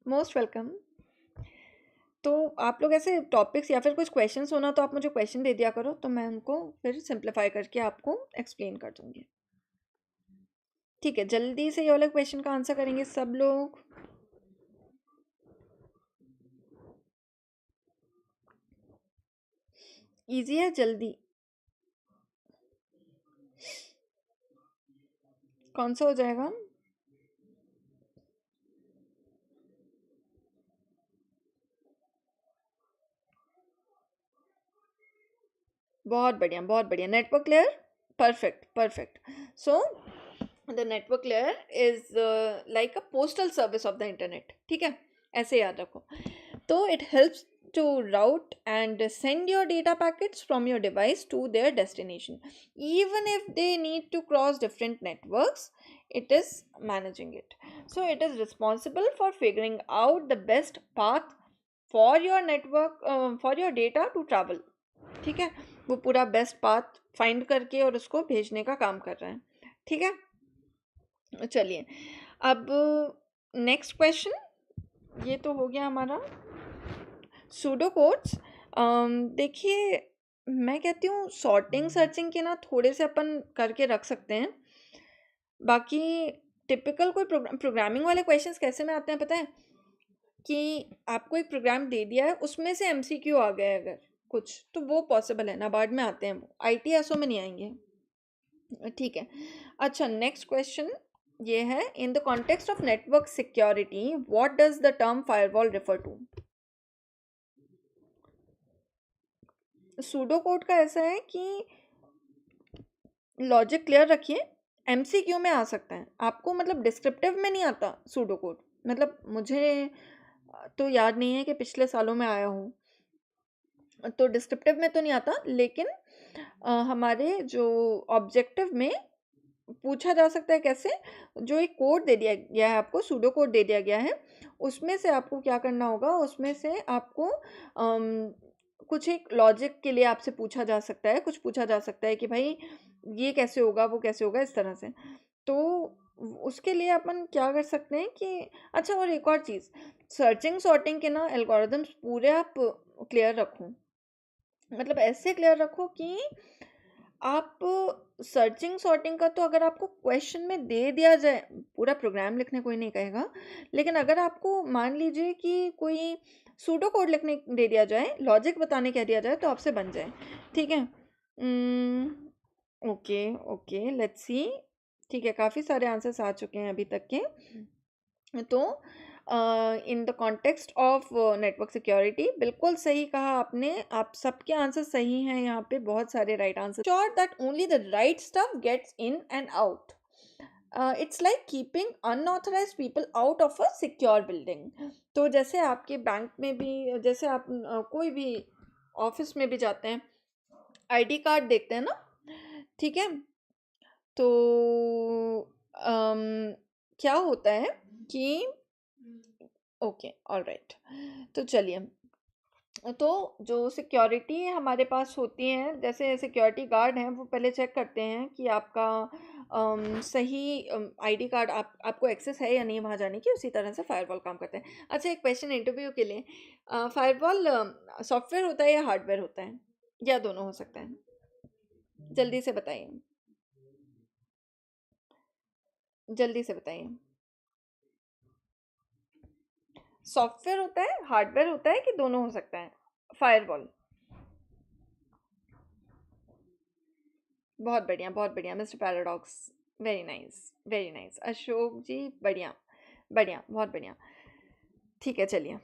Most welcome. तो आप लोग ऐसे टॉपिक्स या फिर कुछ क्वेश्चंस होना तो आप मुझे क्वेश्चन दे दिया करो, तो मैं उनको फिर सिंप्लीफाई करके आपको एक्सप्लेन कर दूंगी. ठीक है, जल्दी से ये वाले क्वेश्चन का आंसर करेंगे सब लोग. इजी है, जल्दी. कौन सा हो जाएगा? बहुत बढ़िया, बहुत बढ़िया. Network layer, perfect, perfect. So the network layer is like a postal service of the internet, ठीक है, ऐसे याद रखो. तो it helps to route and send your data packets from your device to their destination. Even if they need to cross different networks, it is managing it. So it is responsible for figuring out the best path for your network, for your data to travel. ठीक है, वो पूरा best path find करके और उसको भेजने का काम कर रहा है, ठीक है. चलिए अब नेक्स्ट क्वेश्चन. ये तो हो गया हमारा सूडो कोड्स. देखिए, मैं कहती हूँ सॉर्टिंग सर्चिंग के ना थोड़े से अपन करके रख सकते हैं. बाकी टिपिकल कोई प्रोग्रामिंग वाले क्वेश्चंस कैसे में आते हैं पता है, कि आपको एक प्रोग्राम दे दिया है, उसमें से एमसीक्यू आ गया है अगर कुछ, तो वो पॉसिबल है, नाबार्ड में आते हैं वो, आईटीएसओ में नहीं आएंगे, ठीक है. अच्छा, नेक्स्ट क्वेश्चन ये है. In the context of network security, what does the term firewall refer to? Pseudo code का ऐसा है कि लॉजिक क्लियर रखिए, एमसीक्यू में आ सकता है आपको, मतलब डिस्क्रिप्टिव में नहीं आता सूडो कोड. मतलब मुझे तो याद नहीं है कि पिछले सालों में आया हूँ, तो डिस्क्रिप्टिव में तो नहीं आता, लेकिन हमारे जो ऑब्जेक्टिव में पूछा जा सकता है। कैसे? जो एक कोड दे दिया गया है आपको, सूडो कोड दे दिया गया है, उसमें से आपको क्या करना होगा, उसमें से आपको कुछ एक लॉजिक के लिए आपसे पूछा जा सकता है, कुछ पूछा जा सकता है कि भाई ये कैसे होगा, वो कैसे होगा, इस तरह से। तो उसके लिए अपन क्या कर सकते हैं कि अच्छा, और एक और चीज़, सर्चिंग सॉर्टिंग के ना एल्गोरिदम्स पूरे आप क्लियर रखो, मतलब ऐसे क्लियर रखो कि आप सर्चिंग सॉर्टिंग का तो अगर आपको क्वेश्चन में दे दिया जाए, पूरा प्रोग्राम लिखने कोई नहीं कहेगा, लेकिन अगर आपको मान लीजिए कि कोई सूडो कोड लिखने दे दिया जाए, लॉजिक बताने कह दिया जाए, तो आपसे बन जाए। ठीक है। Okay okay, let's see. ठीक है, काफ़ी सारे आंसर्स आ चुके हैं अभी तक के। तो इन the context of network security, बिल्कुल सही कहा आपने, आप सबके आंसर सही हैं यहाँ पे, बहुत सारे right answer. Sure that only the right stuff gets in and out, it's like keeping unauthorised people out of a secure building. तो जैसे आपके बैंक में भी, जैसे आप कोई भी ऑफिस में भी जाते हैं, आईडी कार्ड देखते हैं ना, ठीक है, तो क्या होता है कि ओके, ऑलराइट, तो चलिए, तो जो सिक्योरिटी हमारे पास होती है, जैसे सिक्योरिटी गार्ड हैं, वो पहले चेक करते हैं कि आपका सही आईडी कार्ड, आपको एक्सेस है या नहीं वहाँ जाने की, उसी तरह से फायरवॉल काम करते हैं। अच्छा, एक क्वेश्चन इंटरव्यू के लिए, फायरवॉल सॉफ्टवेयर होता है या हार्डवेयर होता है, या दोनों हो सकता है? जल्दी से बताइए, जल्दी से बताइए। सॉफ्टवेयर होता है, हार्डवेयर होता है, कि दोनों हो सकता है फायरवॉल? बहुत बढ़िया, बहुत बढ़िया mister Paradox, very nice, very nice Ashok ji, बढ़िया बढ़िया, बहुत बढ़िया। ठीक है, चलिए।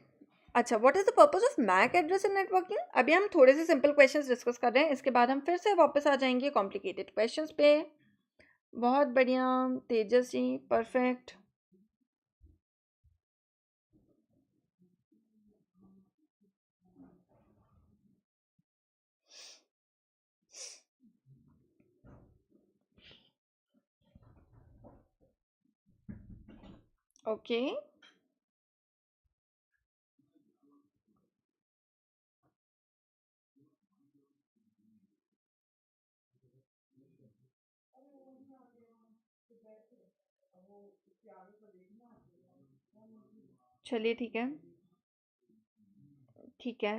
अच्छा, what is the purpose of MAC address in networking? अभी हम थोड़े से सिंपल क्वेश्चंस डिस्कस कर रहे हैं, इसके बाद हम फिर से वापस आ जाएंगे कॉम्प्लिकेटेड क्वेश्चंस पे। बहुत बढ़िया तेजस जी, परफेक्ट। ओके, चलिए, ठीक है, ठीक है,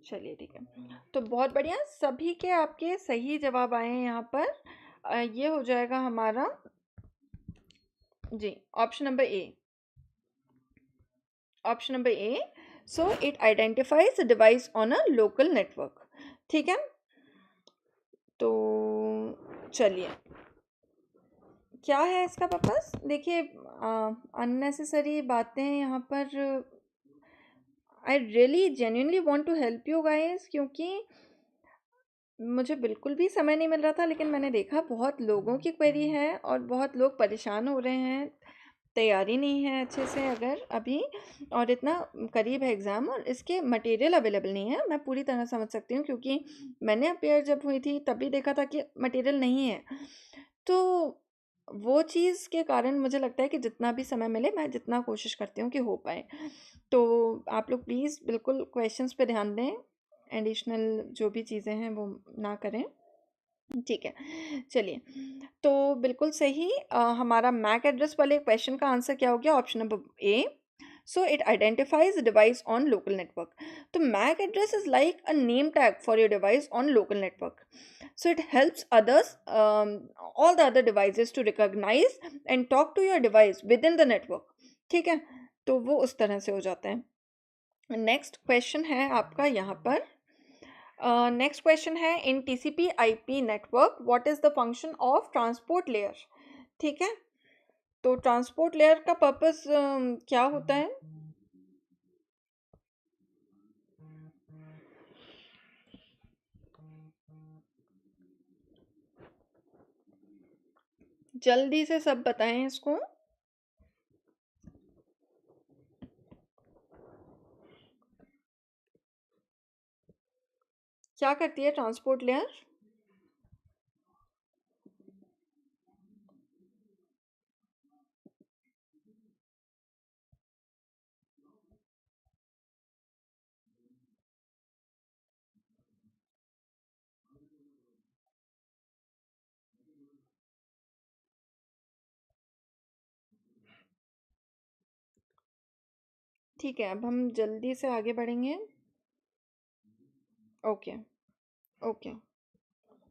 चलिए, ठीक है। तो बहुत बढ़िया, सभी के आपके सही जवाब आए हैं यहाँ पर। ये हो जाएगा हमारा जी, option number A, option number A. So it identifies the device on a local network. ठीक है, तो चलिए, क्या है इसका पर्पस? देखिए, अननेसेसरी बातें यहाँ पर, I really genuinely want to help you guys, क्योंकि मुझे बिल्कुल भी समय नहीं मिल रहा था, लेकिन मैंने देखा बहुत लोगों की क्वेरी है और बहुत लोग परेशान हो रहे हैं, तैयारी नहीं है अच्छे से अगर अभी, और इतना करीब है एग्ज़ाम, और इसके मटेरियल अवेलेबल नहीं है। मैं पूरी तरह समझ सकती हूँ, क्योंकि मैंने अपेयर जब हुई थी तब भी देखा था कि मटेरियल नहीं है। तो वो चीज़ के कारण मुझे लगता है कि जितना भी समय मिले, मैं जितना कोशिश करती हूँ कि हो पाए। तो आप लोग प्लीज़ बिल्कुल क्वेश्चंस पे ध्यान दें, एडिशनल जो भी चीज़ें हैं वो ना करें। ठीक है, चलिए, तो बिल्कुल सही, हमारा मैक एड्रेस वाले क्वेश्चन का आंसर क्या हो गया? Option number A. So it identifies device on local network. तो MAC address is like a name tag for your device on local network, so it helps others, all the other devices to recognize and talk to your device within the network। ठीक है, तो वो उस तरह से हो जाता है। नेक्स्ट क्वेश्चन है आपका यहाँ पर, नेक्स्ट क्वेश्चन है, in TCP IP network what is the function of transport layer? ठीक है, तो ट्रांसपोर्ट लेयर का पर्पस क्या होता है? जल्दी से सब बताएं इसको। क्या करती है ट्रांसपोर्ट लेयर? ठीक है, अब हम जल्दी से आगे बढ़ेंगे। ओके, ओके,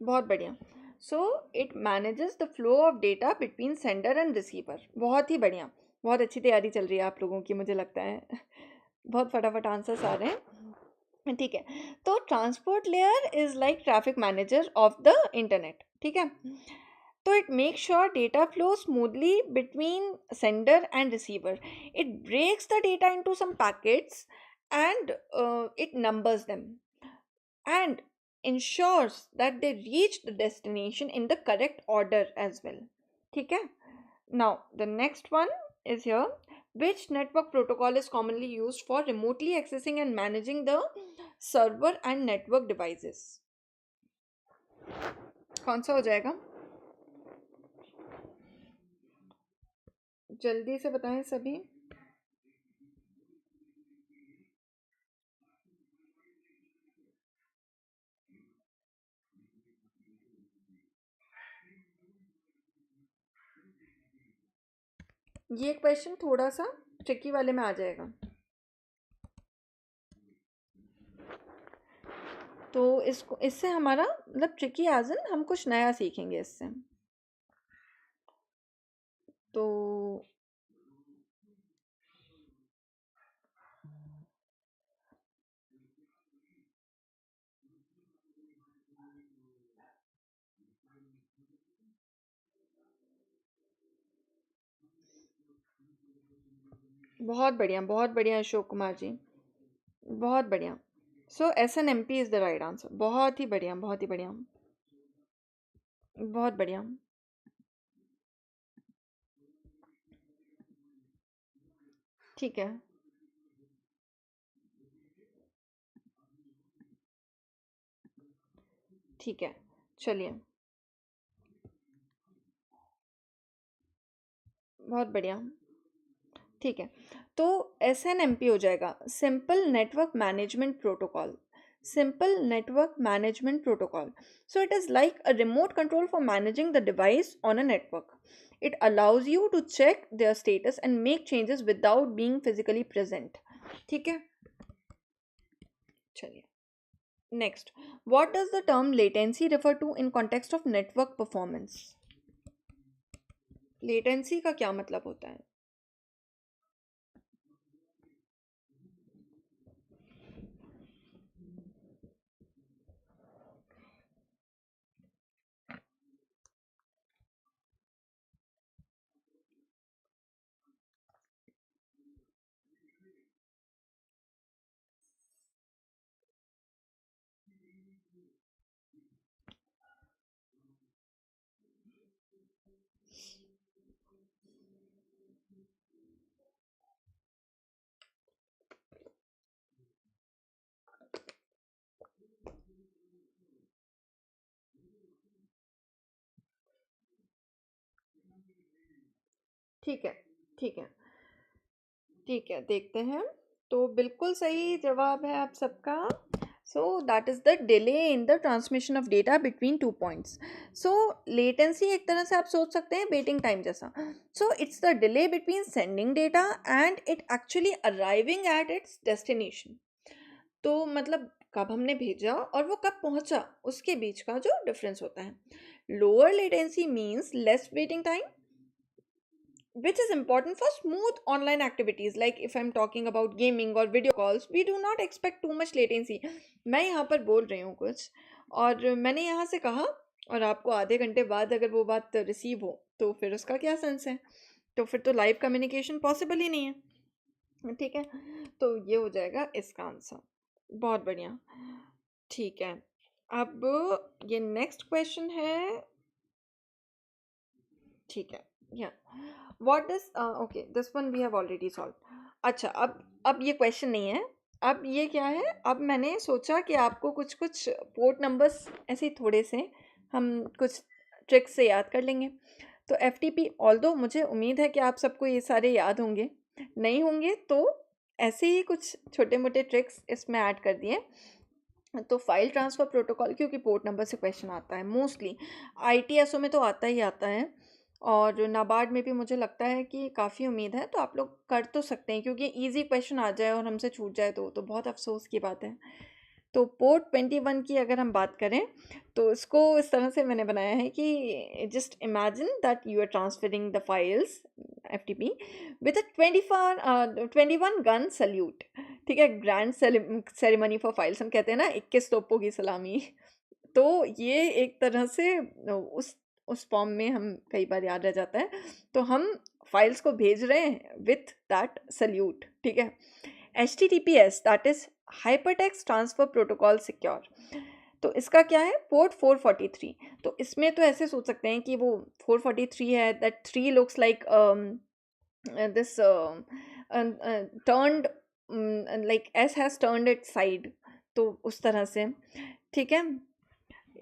बहुत बढ़िया। So it manages the flow of data between sender and receiver. बहुत ही बढ़िया, बहुत अच्छी तैयारी चल रही है आप लोगों की, मुझे लगता है। बहुत फटाफट आंसर्स आ रहे हैं। ठीक है, तो transport layer is like traffic manager of the internet. ठीक है, तो it makes sure data flows smoothly between sender and receiver. It breaks the data into some packets and it numbers them and ensures that they reach the destination in the correct order as well. ठीक है, now the next one is here. Which network protocol is commonly used for remotely accessing and managing the server and network devices? कौन सा हो जाएगा? जल्दी से बताएं सभी। ये क्वेश्चन थोड़ा सा ट्रिकी वाले में आ जाएगा, तो इसको इससे हमारा मतलब ट्रिकी एज इन हम कुछ नया सीखेंगे इससे। तो बहुत बढ़िया अशोक कुमार जी, बहुत बढ़िया। सो SNMP is the right answer. बहुत ही बढ़िया, बहुत ही बढ़िया, बहुत बढ़िया। ठीक है, ठीक है, चलिए, बहुत बढ़िया। ठीक है, तो SNMP हो जाएगा simple network management protocol. Simple network management protocol, so it is like a remote control for managing the device on a network. It allows you to check their status and make changes without being physically present. ठीक है, चलिए, next, what does the term latency refer to in context of network performance? latency का क्या मतलब होता है? ठीक है, ठीक है, ठीक है, देखते हैं। तो बिल्कुल सही जवाब है आप सबका। So that is the delay in the transmission of data between two points. So latency एक तरह से आप सोच सकते हैं वेटिंग टाइम जैसा। So it's the delay between sending data and it actually arriving at its destination. तो मतलब कब हमने भेजा और वो कब पहुंचा, उसके बीच का जो डिफरेंस होता है। Lower latency means less waiting time, which is important for smooth online activities, like if I'm talking about gaming or video calls, we do not expect too much latency. मैं यहाँ पर बोल रही हूँ कुछ और मैंने यहाँ से कहा और आपको आधे घंटे बाद अगर वो बात रिसीव हो तो फिर उसका क्या सेंस है? तो फिर तो लाइव कम्युनिकेशन पॉसिबल ही नहीं है। ठीक है, तो ये हो जाएगा इसका आंसर। बहुत बढ़िया, ठीक है। अब ये नेक्स्ट क्वेश्चन है। ठीक है, या what is okay, this one we have already solve. अच्छा, अब ये क्वेश्चन नहीं है, अब ये क्या है, अब मैंने सोचा कि आपको कुछ कुछ पोर्ट नंबर्स ऐसे ही थोड़े से हम कुछ ट्रिक्स से याद कर लेंगे। तो एफ टी पी, ऑल्दो मुझे उम्मीद है कि आप सबको ये सारे याद होंगे, नहीं होंगे तो ऐसे ही कुछ छोटे मोटे ट्रिक्स इसमें ऐड कर दिए। तो फाइल ट्रांसफ़र प्रोटोकॉल, क्योंकि पोर्ट नंबर से क्वेश्चन आता है मोस्टली, आईटीएसओ में तो आता ही आता है, और नाबार्ड में भी मुझे लगता है कि काफ़ी उम्मीद है, तो आप लोग कर तो सकते हैं, क्योंकि इजी क्वेश्चन आ जाए और हमसे छूट जाए तो बहुत अफसोस की बात है। तो पोर्ट 21 की अगर हम बात करें, तो इसको इस तरह से मैंने बनाया है कि just imagine that you are transferring the files F T P with a 21 gun salute. ठीक है, ग्रैंड सेरेमनी फॉर फाइल्स हम कहते हैं ना, 21 तोपों की सलामी। तो ये एक तरह से उस फॉर्म में हम कई बार याद रह जाता है, तो हम फाइल्स को भेज रहे हैं विथ दैट सल्यूट। ठीक है, HTTPS that is hypertext transfer protocol secure. तो इसका क्या है, पोर्ट 443। तो इसमें तो ऐसे सोच सकते हैं कि वो 443 है, that 3 looks like this turned, like S has turned its side, तो उस तरह से। ठीक है,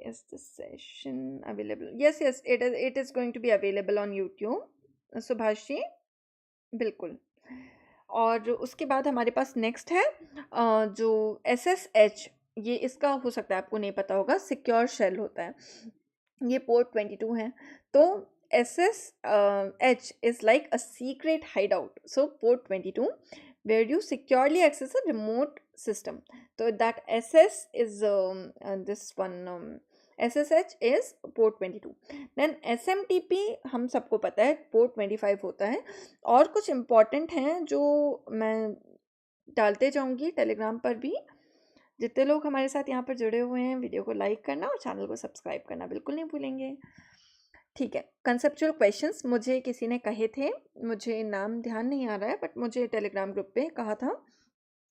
is this session available? Yes, it is going to be available on YouTube, Subhash ji, बिल्कुल। और उसके बाद हमारे पास नेक्स्ट है जो SSH, ये इसका हो सकता है आपको नहीं पता होगा, सिक्योर शेल होता है, ये पोर्ट 22 है। तो SSH is like a secret hideout. So port 22 where you securely access a remote system. So that SS is this one, SSH is port 22. Then SMTP हम सबको पता है port 25 होता है। और कुछ important हैं जो मैं डालते जाऊंगी टेलीग्राम पर भी। जितने लोग हमारे साथ यहाँ पर जुड़े हुए हैं, वीडियो को लाइक करना और चैनल को सब्सक्राइब करना बिल्कुल नहीं भूलेंगे। ठीक है, कंसेप्चुअल क्वेश्चंस मुझे किसी ने कहे थे, मुझे नाम ध्यान नहीं आ रहा है, बट मुझे टेलीग्राम ग्रुप पे कहा था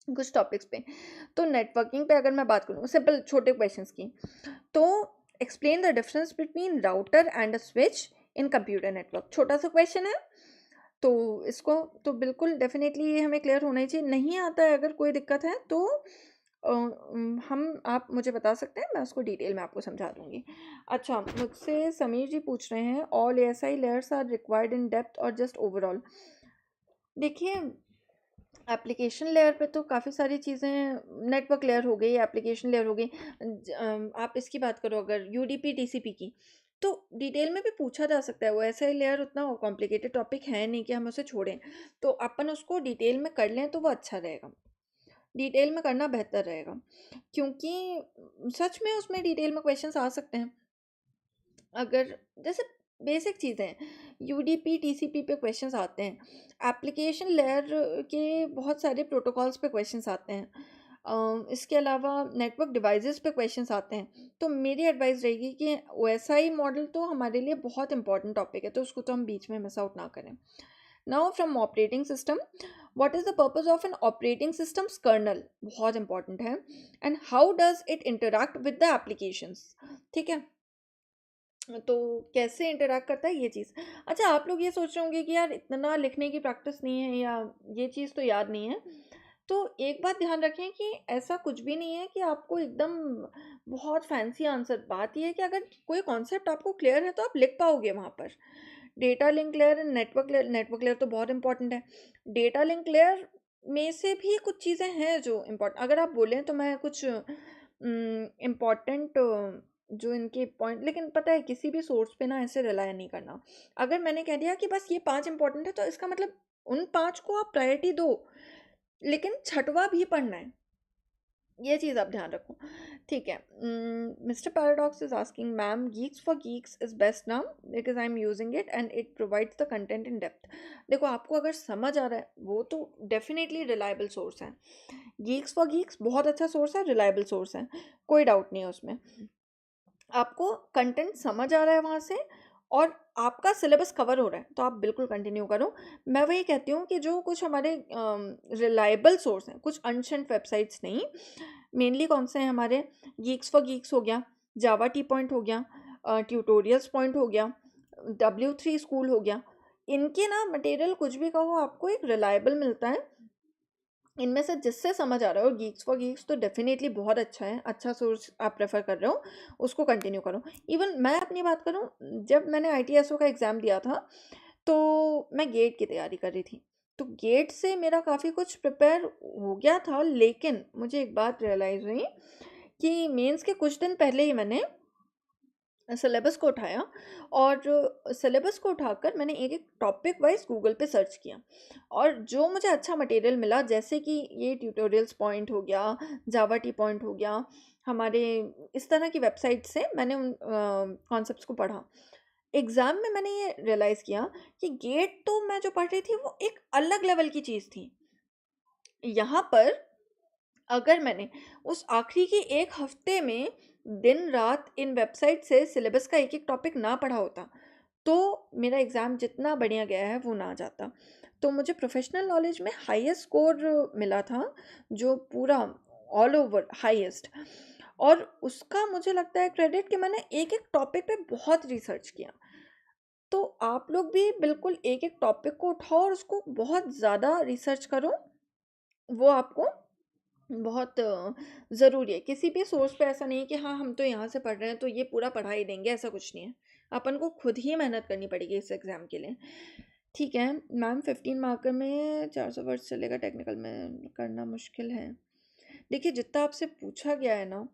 कुछ टॉपिक्स पे। तो नेटवर्किंग पे अगर मैं बात करूँ सिंपल छोटे क्वेश्चंस की, तो explain the difference between router and a switch in computer network, छोटा सा क्वेश्चन है। तो इसको तो बिल्कुल डेफिनेटली ये हमें क्लियर होना ही चाहिए। नहीं आता है, अगर कोई दिक्कत है तो आप मुझे बता सकते हैं, मैं उसको डिटेल में आपको समझा दूंगी। अच्छा, मुझसे समीर जी पूछ रहे हैं, all OSI layers are required in depth or just overall. देखिए, एप्लीकेशन लेयर पे तो काफ़ी सारी चीज़ें, नेटवर्क लेयर हो गई, एप्लीकेशन लेयर हो गई, आप इसकी बात करो अगर यूडीपी टीसीपी की, तो डिटेल में भी पूछा जा सकता है। वो ऐसा ही लेयर उतना कॉम्प्लिकेटेड टॉपिक है नहीं कि हम उसे छोड़ें, तो अपन उसको डिटेल में कर लें तो वो अच्छा रहेगा, डिटेल में करना बेहतर रहेगा, क्योंकि सच में उसमें डिटेल में क्वेश्चंस आ सकते हैं। अगर जैसे बेसिक चीज़ें हैं, यूडीपी टीसीपी पे क्वेश्चंस आते हैं, एप्लीकेशन लेयर के बहुत सारे प्रोटोकॉल्स पे क्वेश्चंस आते हैं, इसके अलावा नेटवर्क डिवाइसेस पे क्वेश्चंस आते हैं। तो मेरी एडवाइस रहेगी कि ओएसआई मॉडल तो हमारे लिए बहुत इंपॉर्टेंट टॉपिक है, तो उसको तो हम बीच में मिस आउट ना करें। Now from operating system, what is the purpose of an operating systems kernel, बहुत इंपॉर्टेंट है, and how does it interact with the applications. ठीक है, तो कैसे इंटरैक्ट करता है ये चीज़। अच्छा, आप लोग ये सोच रहे होंगे कि यार इतना लिखने की प्रैक्टिस नहीं है या ये चीज़ तो याद नहीं है। तो एक बात ध्यान रखें कि ऐसा कुछ भी नहीं है कि आपको एकदम बहुत फैंसी आंसर, बात ये है कि अगर कोई कॉन्सेप्ट आपको क्लियर है तो आप लिख पाओगे वहाँ पर। Data link layer and network layer तो बहुत इंपॉर्टेंट है। डेटा लिंक लेयर में से भी कुछ चीज़ें हैं जो इम्पोर्टेंट, अगर आप बोलें तो मैं कुछ इम्पॉर्टेंट जो इनके पॉइंट, लेकिन पता है किसी भी सोर्स पे ना ऐसे रिलाय नहीं करना। अगर मैंने कह दिया कि बस ये 5 इंपॉर्टेंट है, तो इसका मतलब उन 5 को आप प्रायोरिटी दो, लेकिन छठवा भी पढ़ना है, ये चीज़ आप ध्यान रखो। ठीक है, mister Paradox is asking, ma'am Geeks for Geeks is best now because I am using it and it provides the content in depth. देखो, आपको अगर समझ आ रहा है वो तो डेफिनेटली रिलायबल सोर्स है। गीक्स फॉर गीक्स बहुत अच्छा सोर्स है, रिलायबल सोर्स है, कोई डाउट नहीं है उसमें। आपको कंटेंट समझ आ रहा है वहाँ से और आपका सिलेबस कवर हो रहा है, तो आप बिल्कुल कंटिन्यू करो। मैं वही कहती हूँ कि जो कुछ हमारे रिलायबल सोर्स हैं, कुछ अनशंट वेबसाइट्स नहीं, मेनली कौन से हैं हमारे, गीक्स फॉर गीक्स हो गया, जावा टी पॉइंट हो गया, ट्यूटोरियल्स पॉइंट हो गया, W3 स्कूल हो गया, इनके ना मटेरियल कुछ भी कहो आपको एक रिलायबल मिलता है, इनमें से जिससे समझ आ रहा हो, गीक्स फॉर गीक्स तो डेफिनेटली बहुत अच्छा है, अच्छा सोर्स आप प्रेफर कर रहे हो, उसको कंटिन्यू करो। इवन मैं अपनी बात करूँ, जब मैंने ITSO का एग्ज़ाम दिया था तो मैं गेट की तैयारी कर रही थी, तो गेट से मेरा काफ़ी कुछ प्रिपेयर हो गया था, लेकिन मुझे एक बात रियलाइज़ हुई कि मेंस के कुछ दिन पहले ही मैंने सिलेबस को उठाया, और सिलेबस को उठाकर मैंने एक एक टॉपिक वाइज गूगल पे सर्च किया, और जो मुझे अच्छा मटेरियल मिला, जैसे कि ये ट्यूटोरियल्स पॉइंट हो गया, जावा टी पॉइंट हो गया, हमारे इस तरह की वेबसाइट से मैंने उन कॉन्सेप्ट्स को पढ़ा। एग्ज़ाम में मैंने ये रियलाइज़ किया कि गेट तो मैं जो पढ़ रही थी वो एक अलग लेवल की चीज़ थी। यहाँ पर अगर मैंने उस आखिरी के 1 हफ्ते में दिन रात इन वेबसाइट से सिलेबस का एक एक टॉपिक ना पढ़ा होता, तो मेरा एग्ज़ाम जितना बढ़िया गया है वो ना जाता। तो मुझे प्रोफेशनल नॉलेज में हाईएस्ट स्कोर मिला था, जो पूरा ऑल ओवर हाईएस्ट, और उसका मुझे लगता है क्रेडिट कि मैंने एक एक टॉपिक पे बहुत रिसर्च किया। तो आप लोग भी बिल्कुल एक एक टॉपिक को उठाओ और उसको बहुत ज़्यादा रिसर्च करो, वो आपको बहुत ज़रूरी है। किसी भी सोर्स पे ऐसा नहीं है कि हाँ, हम तो यहाँ से पढ़ रहे हैं तो ये पूरा पढ़ा ही देंगे, ऐसा कुछ नहीं है। अपन को खुद ही मेहनत करनी पड़ेगी इस एग्ज़ाम के लिए। ठीक है, मैम 15 मार्कर में 400 वर्ड्स चलेगा, टेक्निकल में करना मुश्किल है। देखिए, जितना आपसे पूछा गया है ना,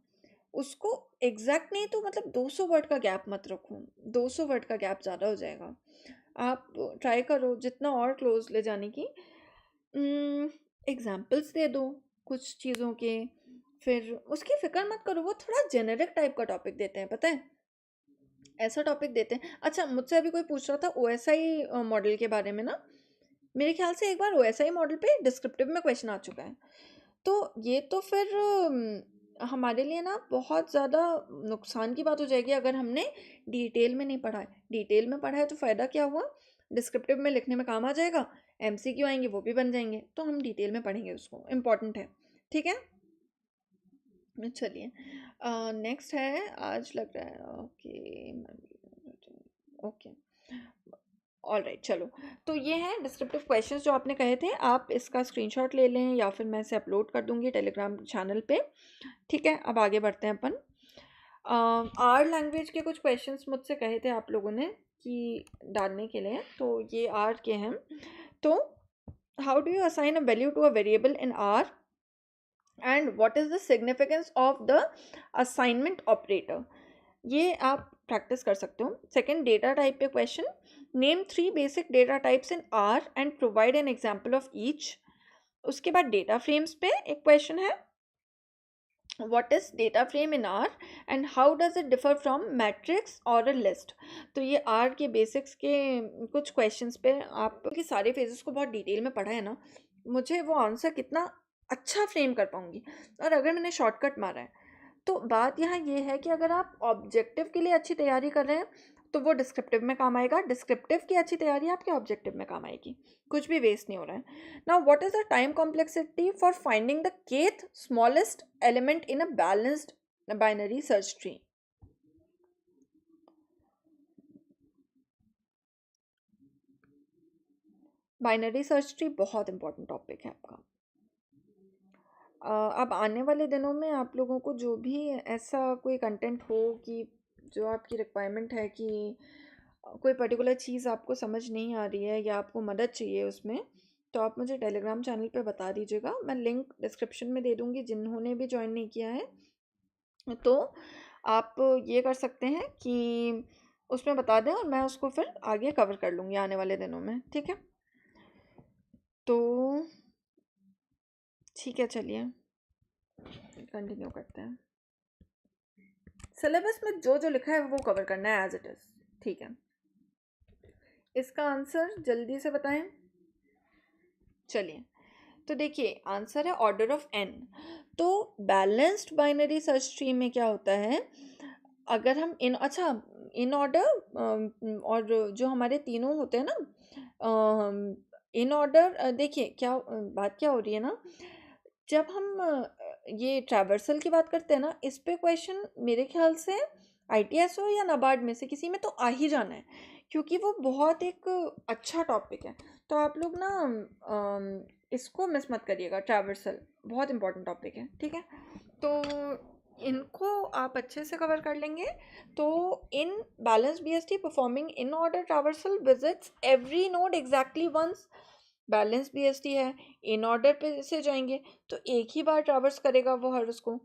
उसको एग्ज़ैक्ट नहीं तो मतलब 200 वर्ड का गैप मत रखो, 200 वर्ड का गैप ज़्यादा हो जाएगा। आप ट्राई करो जितना और क्लोज़ ले जाने की। एग्ज़ाम्पल्स दे दो कुछ चीज़ों के, फिर उसकी फ़िक्र मत करो, वो थोड़ा जेनेरिक टाइप का टॉपिक देते हैं, पता है? ऐसा टॉपिक देते हैं। अच्छा, मुझसे अभी कोई पूछ रहा था OSI मॉडल के बारे में ना, मेरे ख़्याल से एक बार OSI मॉडल पे डिस्क्रिप्टिव में क्वेश्चन आ चुका है। तो ये तो फिर हमारे लिए ना बहुत ज़्यादा नुकसान की बात हो जाएगी अगर हमने डिटेल में नहीं पढ़ा है। डिटेल में पढ़ा है तो फ़ायदा क्या हुआ, डिस्क्रिप्टिव में लिखने में काम आ जाएगा, MCQ आएंगे वो भी बन जाएंगे, तो हम डिटेल में पढ़ेंगे उसको, इम्पॉर्टेंट है। ठीक है, चलिए नेक्स्ट है, आज लग रहा है ओके, ओके, ऑलराइट, चलो। तो ये हैं डिस्क्रिप्टिव क्वेश्चंस जो आपने कहे थे, आप इसका स्क्रीनशॉट ले लें या फिर मैं इसे अपलोड कर दूंगी टेलीग्राम चैनल पे। ठीक है, अब आगे बढ़ते हैं अपन। आर लैंग्वेज के कुछ क्वेश्चंस मुझसे कहे थे आप लोगों ने कि डालने के लिए, तो ये आर के हैं। तो how do you assign a value to a variable in R, and what is the significance of the assignment operator, ये आप प्रैक्टिस कर सकते हो। सेकंड, डेटा टाइप पे question, name 3 basic data types in R and provide an example of each. उसके बाद data frames पे एक क्वेश्चन है, what is data frame in R and how does it differ from matrix or a list। तो ये R के basics के कुछ क्वेश्चंस पे, आप के सारे फेजेस को बहुत डिटेल में पढ़ा है ना, मुझे वो आंसर कितना अच्छा फ्रेम कर पाऊंगी। और अगर मैंने शॉर्टकट मारा है, तो बात यहाँ ये है कि अगर आप ऑब्जेक्टिव के लिए अच्छी तैयारी कर रहे हैं तो वो डिस्क्रिप्टिव में काम आएगा, डिस्क्रिप्टिव की अच्छी तैयारी आपके ऑब्जेक्टिव में काम आएगी, कुछ भी वेस्ट नहीं हो रहा है। Now what is the time complexity for finding the kth smallest element in a balanced binary search tree. Binary search tree बहुत इंपॉर्टेंट टॉपिक है आपका। अब आने वाले दिनों में आप लोगों को जो भी ऐसा कोई कंटेंट हो कि जो आपकी रिक्वायरमेंट है कि कोई पर्टिकुलर चीज़ आपको समझ नहीं आ रही है या आपको मदद चाहिए उसमें, तो आप मुझे टेलीग्राम चैनल पे बता दीजिएगा, मैं लिंक डिस्क्रिप्शन में दे दूँगी, जिन्होंने भी ज्वाइन नहीं किया है तो आप ये कर सकते हैं कि उसमें बता दें और मैं उसको फिर आगे कवर कर लूँगी आने वाले दिनों में। ठीक है, तो ठीक है, चलिए कंटिन्यू करते हैं। सिलेबस में जो जो लिखा है वो कवर करना है एज इट इज़। ठीक है, इसका आंसर जल्दी से बताएं। चलिए, तो देखिए आंसर है ऑर्डर ऑफ n। तो बैलेंस्ड बाइनरी सर्च ट्री में क्या होता है, अगर हम इन अच्छा इन ऑर्डर, और जो हमारे तीनों होते हैं ना इन ऑर्डर, देखिए क्या बात क्या हो रही है ना, जब हम ये ट्रैवर्सल की बात करते हैं ना, इस पे क्वेश्चन मेरे ख्याल से ITSO या नाबार्ड में से किसी में तो आ ही जाना है, क्योंकि वो बहुत एक अच्छा टॉपिक है। तो आप लोग ना इसको मिस मत करिएगा, ट्रैवर्सल बहुत इंपॉर्टेंट टॉपिक है, ठीक है। तो इनको आप अच्छे से कवर कर लेंगे। तो in balance BST performing in order traversal visits every node exactly once. Balance BST है, इन ऑर्डर पे से जाएंगे तो एक ही बार ट्रैवर्स करेगा वो हर उसको,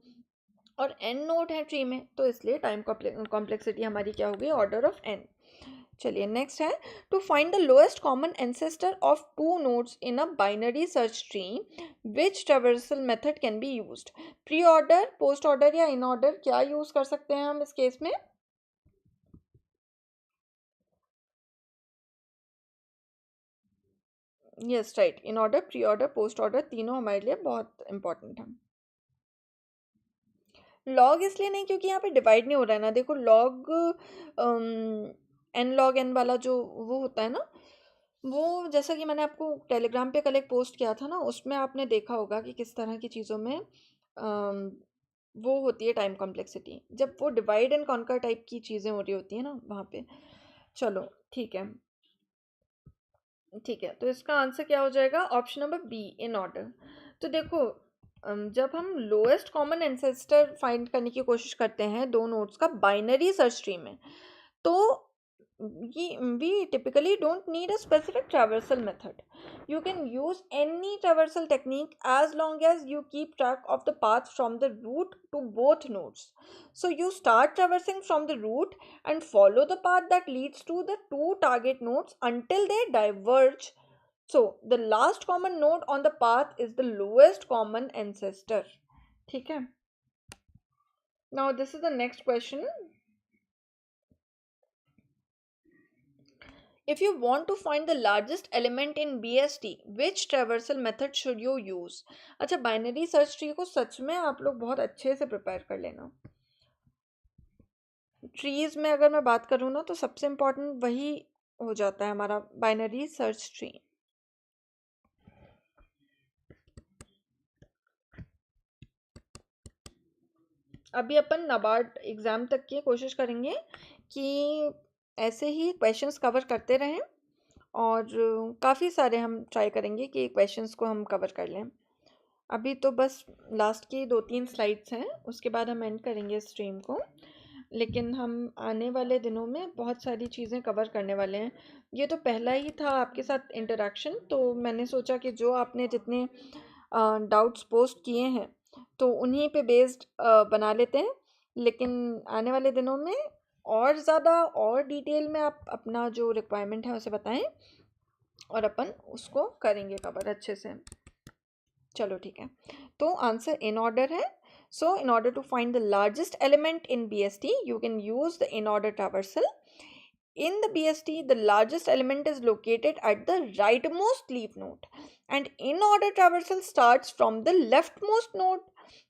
और एन नोड है ट्री में, तो इसलिए टाइम कॉम्प्लेक्सिटी हमारी क्या होगी, ऑर्डर ऑफ एन। चलिए नेक्स्ट है, to find the lowest common ancestor of two nodes in a binary search tree which traversal method can be used. Pre order, post order या in order, क्या use कर सकते हैं हम इस case में? Yes right, in order, pre order, post order, तीनों हमारे लिए बहुत इंपॉर्टेंट है। लॉग इसलिए नहीं क्योंकि यहाँ पे डिवाइड नहीं हो रहा है ना, देखो लॉग एन लॉग एन वाला जो वो होता है ना, वो जैसा कि मैंने आपको टेलीग्राम पे कल एक पोस्ट किया था ना, उसमें आपने देखा होगा कि किस तरह की चीज़ों में वो होती है टाइम कॉम्प्लेक्सिटी, जब वो डिवाइड एंड कॉन्कर टाइप की चीज़ें हो रही होती है ना वहाँ पे। चलो ठीक है, ठीक है, तो इसका आंसर क्या हो जाएगा, option number B, in order. तो देखो जब हम लोएस्ट कॉमन एंसेस्टर फाइंड करने की कोशिश करते हैं दो नोड्स का बाइनरी सर्च ट्री में, तो ये we typically don't need a specific traversal method. You can use any traversal technique as long as you keep track of the path from the root to both nodes. So you start traversing from the root and follow the path that leads to the two target nodes until they diverge. So the last common node on the path is the lowest common ancestor. ठीक है? Now this is the next question. If you want to find the largest element in BST, which traversal method should you use? अच्छा, binary search tree को सच में आप लोग बहुत अच्छे से प्रिपेयर कर लेना। ट्रीज में अगर मैं बात करूँ ना, तो सबसे इम्पोर्टेंट वही हो जाता है हमारा बाइनरी सर्च ट्री। अभी अपन नाबार्ड एग्ज़ाम तक की कोशिश करेंगे कि ऐसे ही क्वेश्चंस कवर करते रहें, और काफ़ी सारे हम ट्राई करेंगे कि क्वेश्चंस को हम कवर कर लें। अभी तो बस लास्ट की 2-3 स्लाइड्स हैं, उसके बाद हम एंड करेंगे स्ट्रीम को, लेकिन हम आने वाले दिनों में बहुत सारी चीज़ें कवर करने वाले हैं। ये तो पहला ही था आपके साथ इंटरेक्शन, तो मैंने सोचा कि जो आपने जितने डाउट्स पोस्ट किए हैं तो उन्हीं पे बेस्ड बना लेते हैं, लेकिन आने वाले दिनों में और ज़्यादा और डिटेल में आप अपना जो रिक्वायरमेंट है उसे बताएं, और अपन उसको करेंगे कवर अच्छे से। चलो ठीक है, तो आंसर इन ऑर्डर है। So in order to find the largest element in BST you can use the in order traversal. In the BST, the largest element is located at the rightmost leaf node, and in order traversal starts from the leftmost node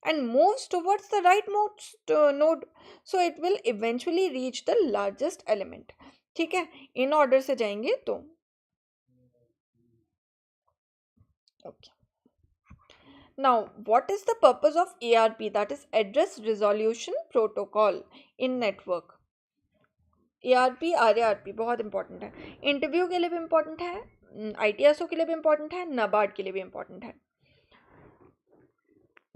and moves towards the rightmost node, so it will eventually reach the largest element. ठीक है, in order से जाएंगे तो okay. Now, what is the purpose of ARP, that is Address Resolution Protocol in network? ARP, RARP बहुत important है, interview के लिए भी इंपॉर्टेंट है, ITSO के लिए भी इंपॉर्टेंट है, नाबार्ड के लिए भी इंपॉर्टेंट है।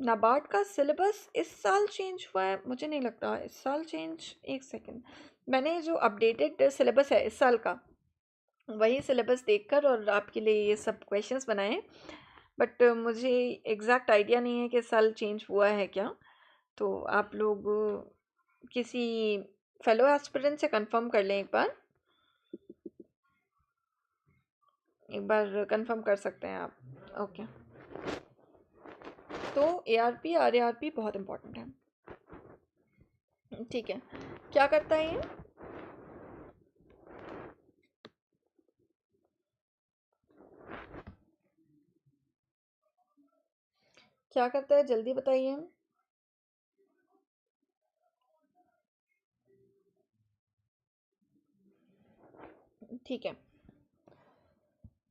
नाबार्ड का सिलेबस इस साल चेंज हुआ है, मुझे नहीं लगता इस साल चेंज, एक सेकेंड, मैंने जो अपडेटेड सिलेबस है इस साल का वही सिलेबस देखकर और आपके लिए ये सब क्वेश्चंस बनाए, बट मुझे एग्जैक्ट आइडिया नहीं है कि इस साल चेंज हुआ है क्या। तो आप लोग किसी फेलो एस्पिरेंट से कंफर्म कर लें, एक बार कंफर्म कर सकते हैं आप, ओके। तो ARP RARP बहुत इंपॉर्टेंट है, ठीक है। क्या करता है ये, क्या करता है जल्दी बताइए। ठीक है,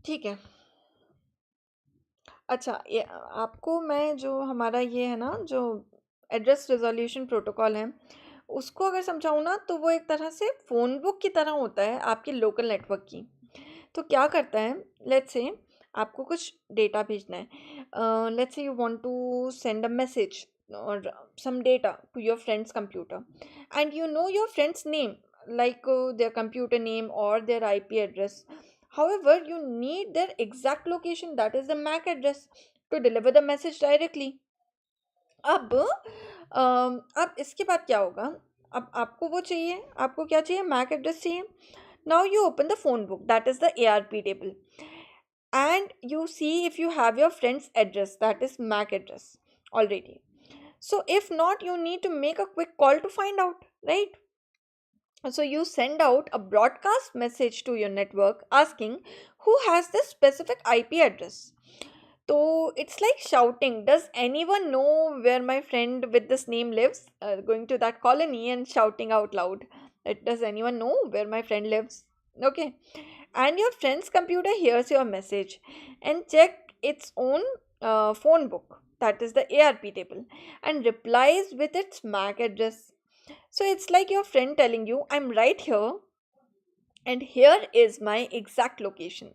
ठीक है। अच्छा, ये आपको मैं जो हमारा ये है ना जो एड्रेस रिजोल्यूशन प्रोटोकॉल है उसको अगर समझाऊँ ना, तो वो एक तरह से फ़ोन बुक की तरह होता है आपके लोकल नेटवर्क की। तो क्या करता है, लेट्स से आपको कुछ डेटा भेजना है, let's say you want to send a message or some data to your friend's computer, and you know your friend's name, like their computer name or their IP address. However, you need their exact location, that is the MAC address, to deliver the message directly. अब अब इसके बाद क्या होगा? अब आपको वो चाहिए, आपको क्या चाहिए? मैक एड्रेस चाहिए. Now you open the phone book, that is the ARP table, and you see if you have your friend's address, that is MAC address already. So if not, you need to make a quick call to find out, right? So you send out a broadcast message to your network asking who has this specific IP address. So it's like shouting, does anyone know where my friend with this name lives? Going to that colony and shouting out loud. Does anyone know where my friend lives? Okay. And your friend's computer hears your message and check its own phone book, that is the ARP table, and replies with its MAC address. So it's like your friend telling you, I'm right here and here is my exact location.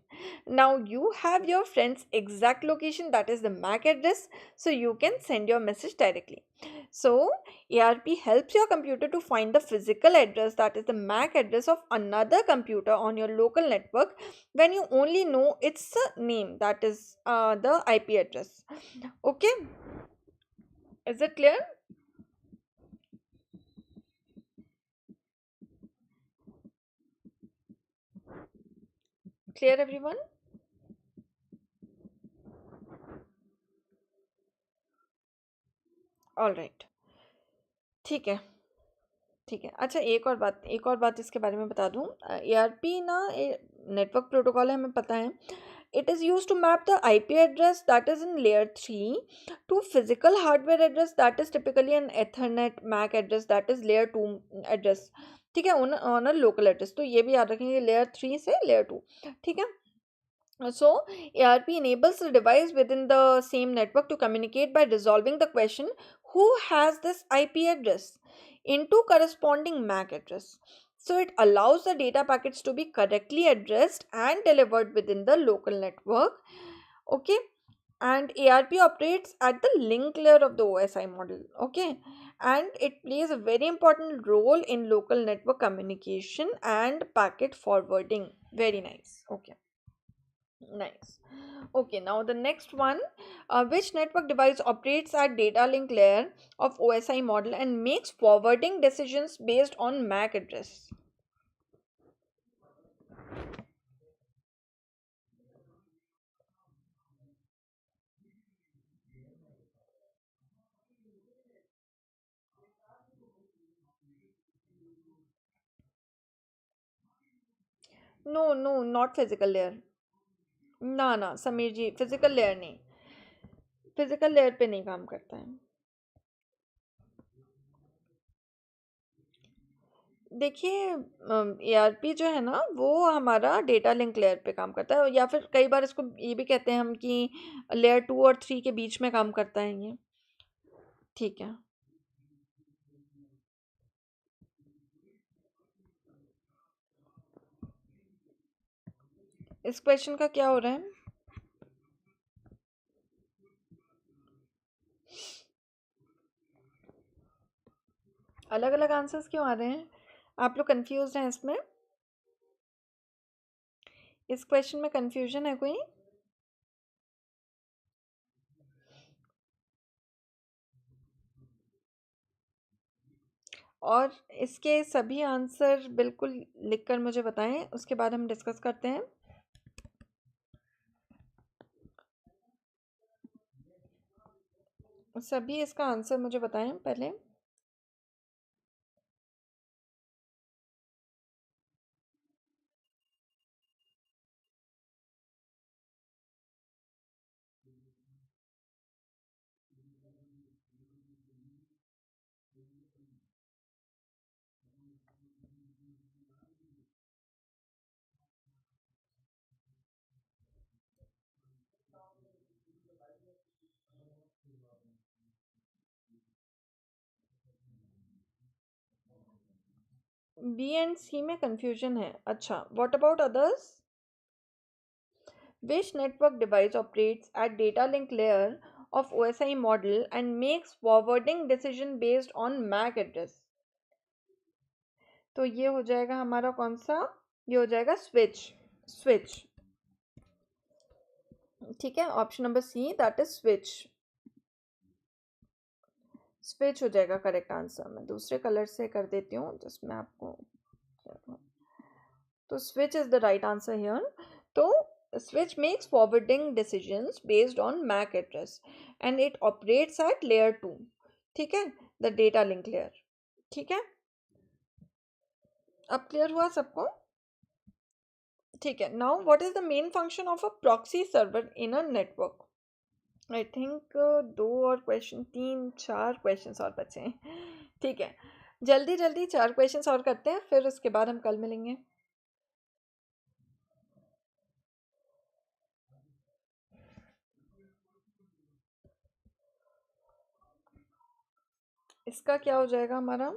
Now you have your friend's exact location, that is the MAC address, so you can send your message directly. So ARP helps your computer to find the physical address, that is the MAC address of another computer on your local network, when you only know its name, that is the IP address. Okay, is it clear? Clear everyone? All right. ठीक है. ठीक है. अच्छा, एक और बात इसके बारे में बता दूं. ARP ना नेटवर्क प्रोटोकॉल है, हमें पता है. It is used to map the IP address that is in layer 3 to physical hardware address that is typically an Ethernet MAC address that is layer 2 address. ठीक है, ऑन अ लोकल एड्रेस. तो ये भी याद रखेंगे, layer 3 से layer 2. ठीक है. So, ARP enables the device within the same network to communicate by resolving the question who has this IP address into corresponding MAC address. So, it allows the data packets to be correctly addressed and delivered within the local network. Okay, and ARP operates at the link layer of the OSI model. Okay, and it plays a very important role in local network communication and packet forwarding. Very nice. Okay. Nice. Okay, now the next one, which network device operates at data link layer of OSI model and makes forwarding decisions based on MAC address? No, no, not physical layer. ना ना समीर जी, physical layer नहीं. Physical layer पे नहीं काम करता है. देखिए, ARP जो है ना वो हमारा डेटा लिंक लेयर पे काम करता है, या फिर कई बार इसको ये भी कहते हैं हम कि लेयर 2 और 3 के बीच में काम करता है ये. ठीक है. इस क्वेश्चन का क्या हो रहा है? अलग अलग आंसर्स क्यों आ रहे हैं? आप लोग कंफ्यूज हैं इसमें? इस क्वेश्चन में कंफ्यूजन है कोई? और इसके सभी आंसर बिल्कुल लिखकर मुझे बताएं, उसके बाद हम डिस्कस करते हैं. सभी इसका आंसर मुझे बताएं पहले. बी एंड सी में कंफ्यूजन है. अच्छा, what about others? Which network device operates at data link layer of OSI model and makes forwarding decision based on MAC address? तो ये हो जाएगा हमारा कौन सा? ये हो जाएगा स्विच। स्विच, ठीक है, option number C, that is switch. Switch हो जाएगा करेक्ट आंसर। मैं दूसरे कलर से कर देती हूँ जिसमें आपको, तो switch is the right answer here. तो switch makes forwarding decisions based on MAC address and it operates at layer 2, ठीक है, the data link layer, ठीक है। अब क्लियर हुआ सबको? ठीक है। Now what is the main function of a proxy server in a network? I think दो और क्वेश्चन, तीन चार क्वेश्चन और बचे हैं, ठीक है। जल्दी जल्दी चार क्वेश्चन और करते हैं, फिर उसके बाद हम कल मिलेंगे। इसका क्या हो जाएगा हमारा?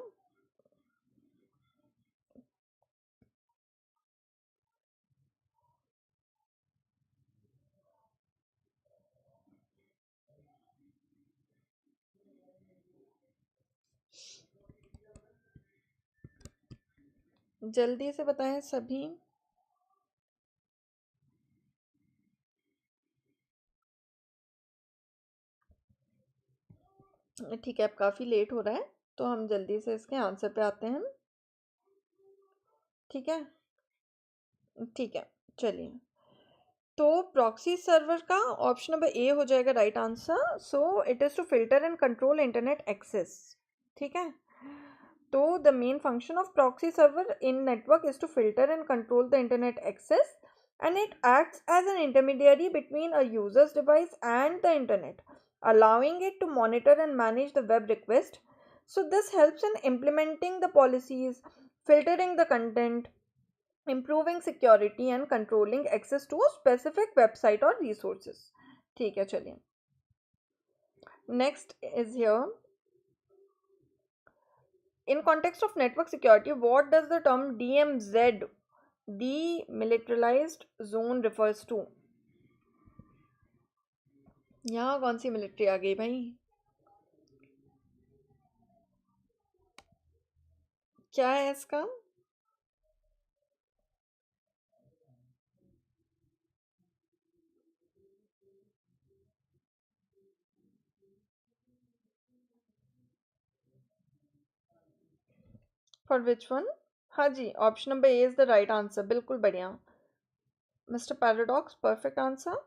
जल्दी से बताएं सभी। ठीक है, अब काफ़ी लेट हो रहा है तो हम जल्दी से इसके आंसर पे आते हैं, ठीक है। ठीक है, चलिए। तो प्रॉक्सी सर्वर का ऑप्शन नंबर ए हो जाएगा right answer. So it is to filter and control internet access, ठीक है। तो the main function of proxy server in network is to filter and control the internet access and it acts as an intermediary between a user's device and the internet, allowing it to monitor and manage the web request. So this helps in implementing the policies, filtering the content, improving security and controlling access to a specific website or resources. ठीक है, चलिए। Next is here. In context of network security, what does the term DMZ, demilitarized zone, refers to? यहाँ कौन सी military आ गई भाई? क्या है इसका? For which one? हाँ जी, option number A is the right answer. बिल्कुल बढ़िया mister Paradox, perfect answer,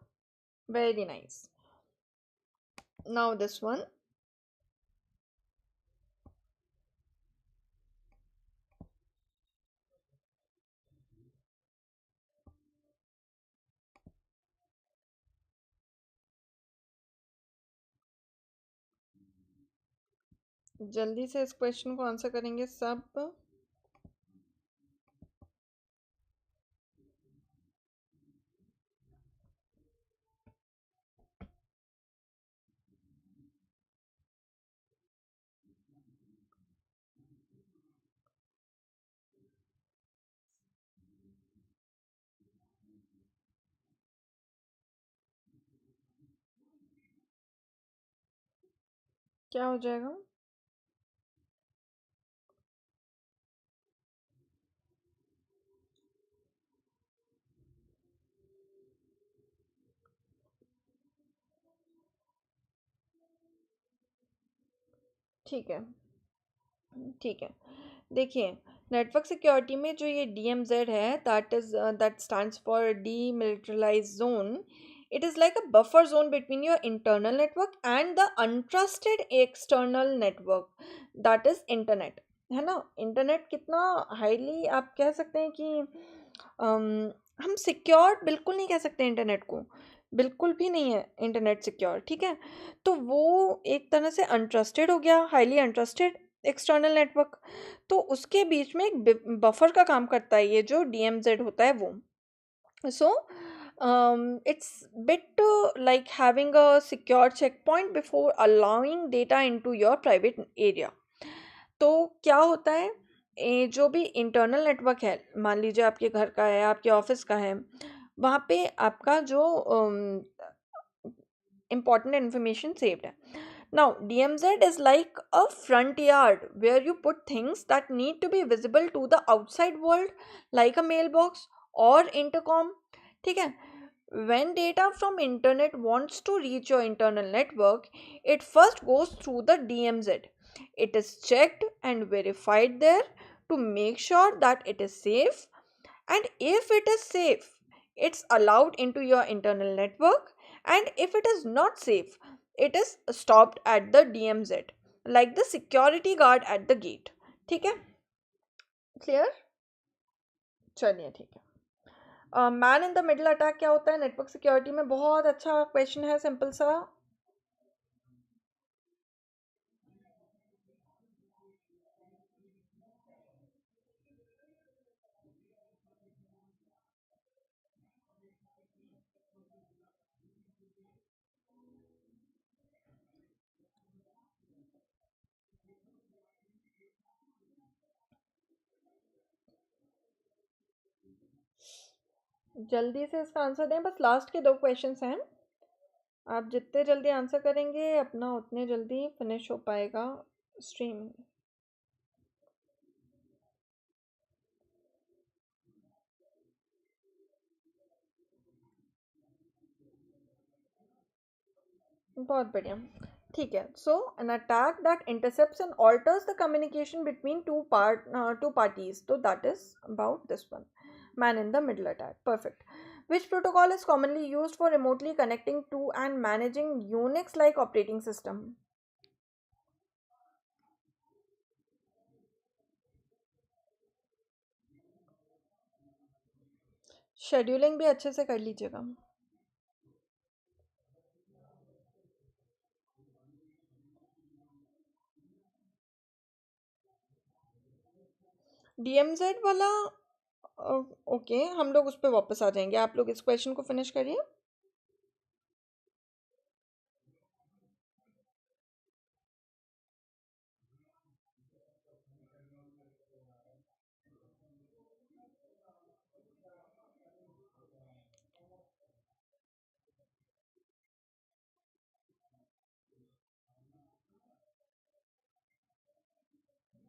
very nice. Now this one. जल्दी से इस क्वेश्चन को आंसर करेंगे सब। क्या हो जाएगा? ठीक है, ठीक है। देखिए, नेटवर्क सिक्योरिटी में जो ये DMZ है, that stands for demilitarised zone. It is like a buffer zone between your internal network and the untrusted external network, that is internet, है ना। इंटरनेट कितना हाईली आप कह सकते हैं कि हम सिक्योर बिल्कुल नहीं कह सकते इंटरनेट को, बिल्कुल भी नहीं है इंटरनेट सिक्योर, ठीक है। तो वो एक तरह से अनट्रस्टेड हो गया, हाईली अनट्रस्टेड एक्सटर्नल नेटवर्क। तो उसके बीच में एक बफर का काम करता है ये जो DMZ होता है वो। So it's bit like having a secure checkpoint before allowing data into your private area. तो क्या होता है, जो भी इंटरनल नेटवर्क है, मान लीजिए आपके घर का है, आपके ऑफिस का है, वहाँ पे आपका जो important information saved है. Now, DMZ is like a front yard where you put things that need to be visible to the outside world, like a mailbox or intercom. ठीक है? When data from internet wants to reach your internal network, it first goes through the DMZ. It is checked and verified there to make sure that it is safe, and if it is safe, it's allowed into your internal network, and if it is not safe, it is stopped at the DMZ, like the security guard at the gate. ठीक है? Clear? चलिए ठीक है. Man in the middle attack क्या होता है network security में? बहुत अच्छा क्वेश्चन है, सिंपल सा. जल्दी से इसका आंसर दें, बस लास्ट के 2 क्वेश्चंस हैं. आप जितने जल्दी आंसर करेंगे अपना उतने जल्दी फिनिश हो पाएगा स्ट्रीम. बहुत बढ़िया. ठीक है. So an attack that intercepts and alters the communication between two parties, तो that is about this one, man in the middle attack. Perfect. Which protocol is commonly used for remotely connecting to and managing Unix like operating system? Scheduling भी अच्छे से कर लीजिएगा. DMZ वाला okay, हम लोग उस पर वापस आ जाएंगे. आप लोग इस क्वेश्चन को फिनिश करिए.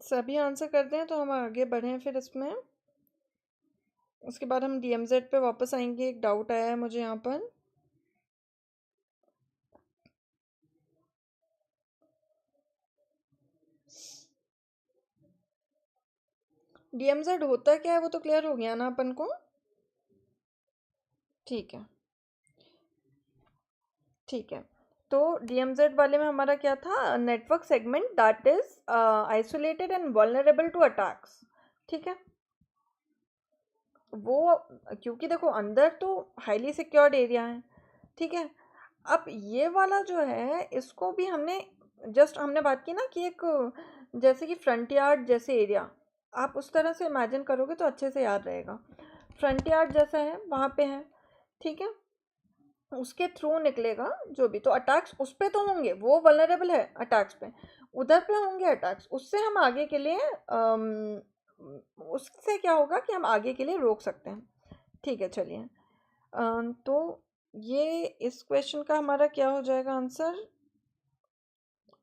सभी आंसर कर दें तो हम आगे बढ़ें फिर इसमें. उसके बाद हम DMZ पे वापस आएंगे. एक डाउट आया है मुझे यहाँ पर. DMZ होता क्या है वो तो क्लियर हो गया ना अपन को. ठीक है. ठीक है. तो DMZ वाले में हमारा क्या था? Network segment that is isolated and vulnerable to attacks. ठीक है. वो क्योंकि देखो अंदर तो हाईली सिक्योर्ड एरिया है. ठीक है. अब ये वाला जो है इसको भी हमने जस्ट हमने बात की ना कि एक जैसे कि फ्रंट यार्ड जैसे एरिया, आप उस तरह से इमेजिन करोगे तो अच्छे से याद रहेगा. फ्रंट यार्ड जैसा है वहाँ पे है. ठीक है. उसके थ्रू निकलेगा जो भी, तो अटैक्स उस पे तो होंगे, वो वल्नरेबल है अटैक्स पे, उधर पे होंगे अटैक्स. उससे हम आगे के लिए उससे क्या होगा कि हम आगे के लिए रोक सकते हैं. ठीक है. चलिए. तो ये इस क्वेश्चन का हमारा क्या हो जाएगा आंसर?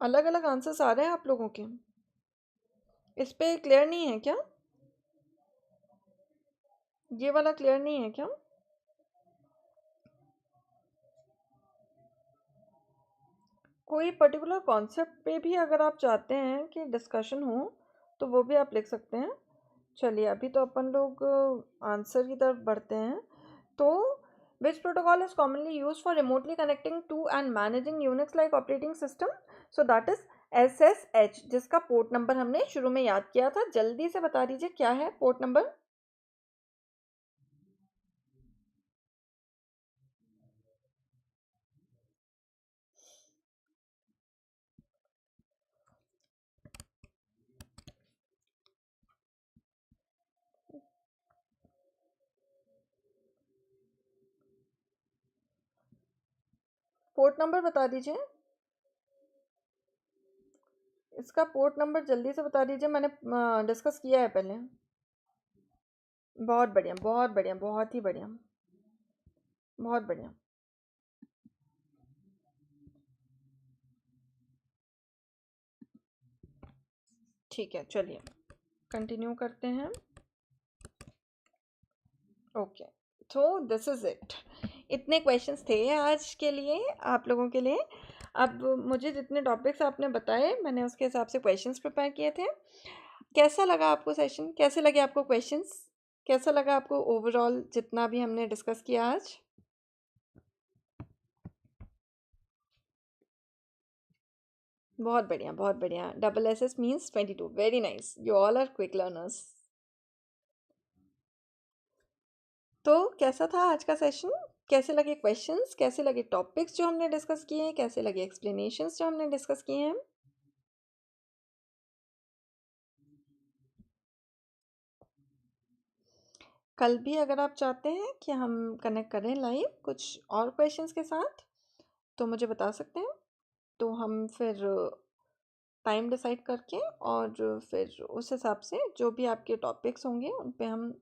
अलग अलग आंसर्स आ रहे हैं आप लोगों के. इस पे क्लियर नहीं है क्या? ये वाला क्लियर नहीं है क्या? कोई पर्टिकुलर कॉन्सेप्ट पे भी अगर आप चाहते हैं कि डिस्कशन हो तो वो भी आप लिख सकते हैं. चलिए अभी तो अपन लोग आंसर की तरफ बढ़ते हैं. तो which protocol is commonly use for remotely connecting to and managing Unix like operating system? So that is SSH, जिसका पोर्ट नंबर हमने शुरू में याद किया था. जल्दी से बता दीजिए क्या है पोर्ट नंबर. पोर्ट नंबर बता दीजिए. इसका पोर्ट नंबर जल्दी से बता दीजिए, मैंने डिस्कस किया है पहले. बहुत बढ़िया, बहुत बढ़िया, बहुत ही बढ़िया. बहुत बढ़िया। ठीक है, चलिए कंटिन्यू करते हैं। ओके, तो दिस इज़ इट। इतने क्वेश्चंस थे आज के लिए, आप लोगों के लिए। अब मुझे जितने टॉपिक्स आपने बताए मैंने उसके हिसाब से क्वेश्चंस प्रिपेयर किए थे। कैसा लगा आपको सेशन? कैसे लगे आपको क्वेश्चंस? कैसा लगा आपको ओवरऑल जितना भी हमने डिस्कस किया आज? बहुत बढ़िया, बहुत बढ़िया। Double S S means 22। Very nice, you all are quick learners. तो कैसा था आज का सेशन? कैसे लगे क्वेश्चंस? कैसे लगे टॉपिक्स जो हमने डिस्कस किए हैं? कैसे लगे एक्सप्लेनेशंस जो हमने डिस्कस किए हैं? कल भी अगर आप चाहते हैं कि हम कनेक्ट करें लाइव कुछ और क्वेश्चंस के साथ, तो मुझे बता सकते हैं। तो हम फिर टाइम डिसाइड करके और फिर उस हिसाब से जो भी आपके टॉपिक्स होंगे उन पे हम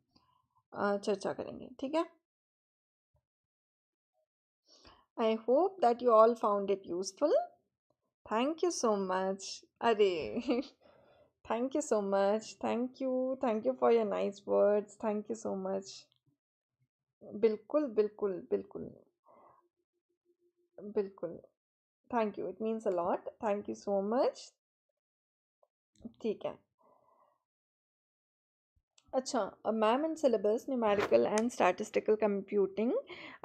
चर्चा करेंगे, ठीक है? I hope that you all found it useful. Thank you so much. अरे thank you so much. Thank you for your nice words. Thank you so much. बिल्कुल बिल्कुल बिल्कुल बिल्कुल। Thank you, it means a lot. Thank you so much. ठीक है। अच्छा, a ma'am in syllabus, numerical and statistical computing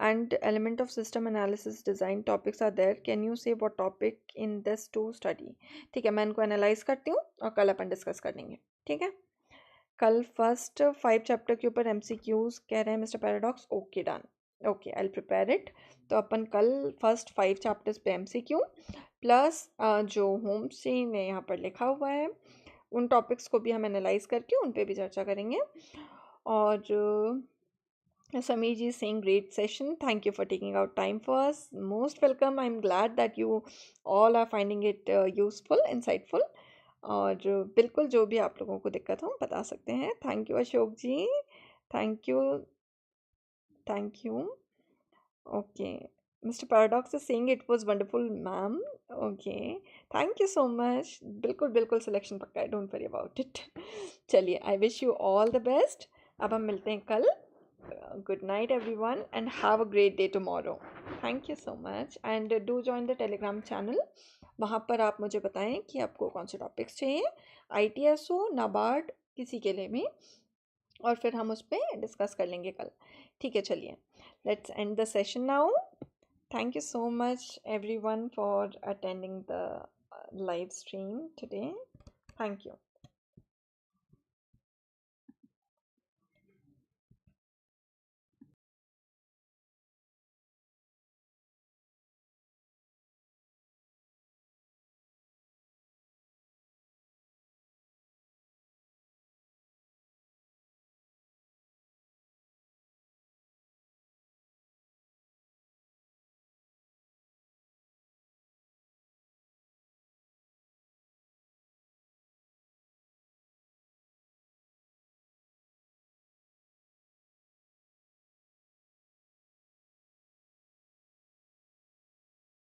and element of system analysis design topics are there. Can you say what topic in this to study? ठीक है, मैं इनको analyse करती हूँ और कल अपन डिस्कस कर लेंगे, ठीक है? कल फर्स्ट 5 चैप्टर के ऊपर MCQs कह रहे हैं mister paradox. Okay done. Okay, I will prepare it. तो अपन कल फर्स्ट 5 चैप्टर्स पे MCQ प्लस जो होम से ने यहाँ पर लिखा हुआ है उन टॉपिक्स को भी हम एनालाइज करके उन पे भी चर्चा करेंगे। और Samir ji is saying great session. Thank you for taking out time for us. Most welcome. I'm glad that you all are finding it useful, insightful. और बिल्कुल जो भी आप लोगों को दिक्कत हो बता सकते हैं। Thank you Ashok ji. Thank you. Thank you. Okay, mister Paradox is saying it was wonderful ma'am. Okay, thank you so much. बिल्कुल बिल्कुल सिलेक्शन पक्का है, डोंट वरी अबाउट इट। चलिए, I wish you all the best. अब हम मिलते हैं कल। Good night everyone and have a great day tomorrow. Thank you so much and do join the Telegram channel. वहाँ पर आप मुझे बताएं कि आपको कौन से टॉपिक्स चाहिए, ITSO, नाबार्ड, किसी के लिए भी, और फिर हम उस पर डिस्कस कर लेंगे कल। ठीक है, चलिए, let's end the session now. Thank you so much everyone for attending the live stream today. Thank you.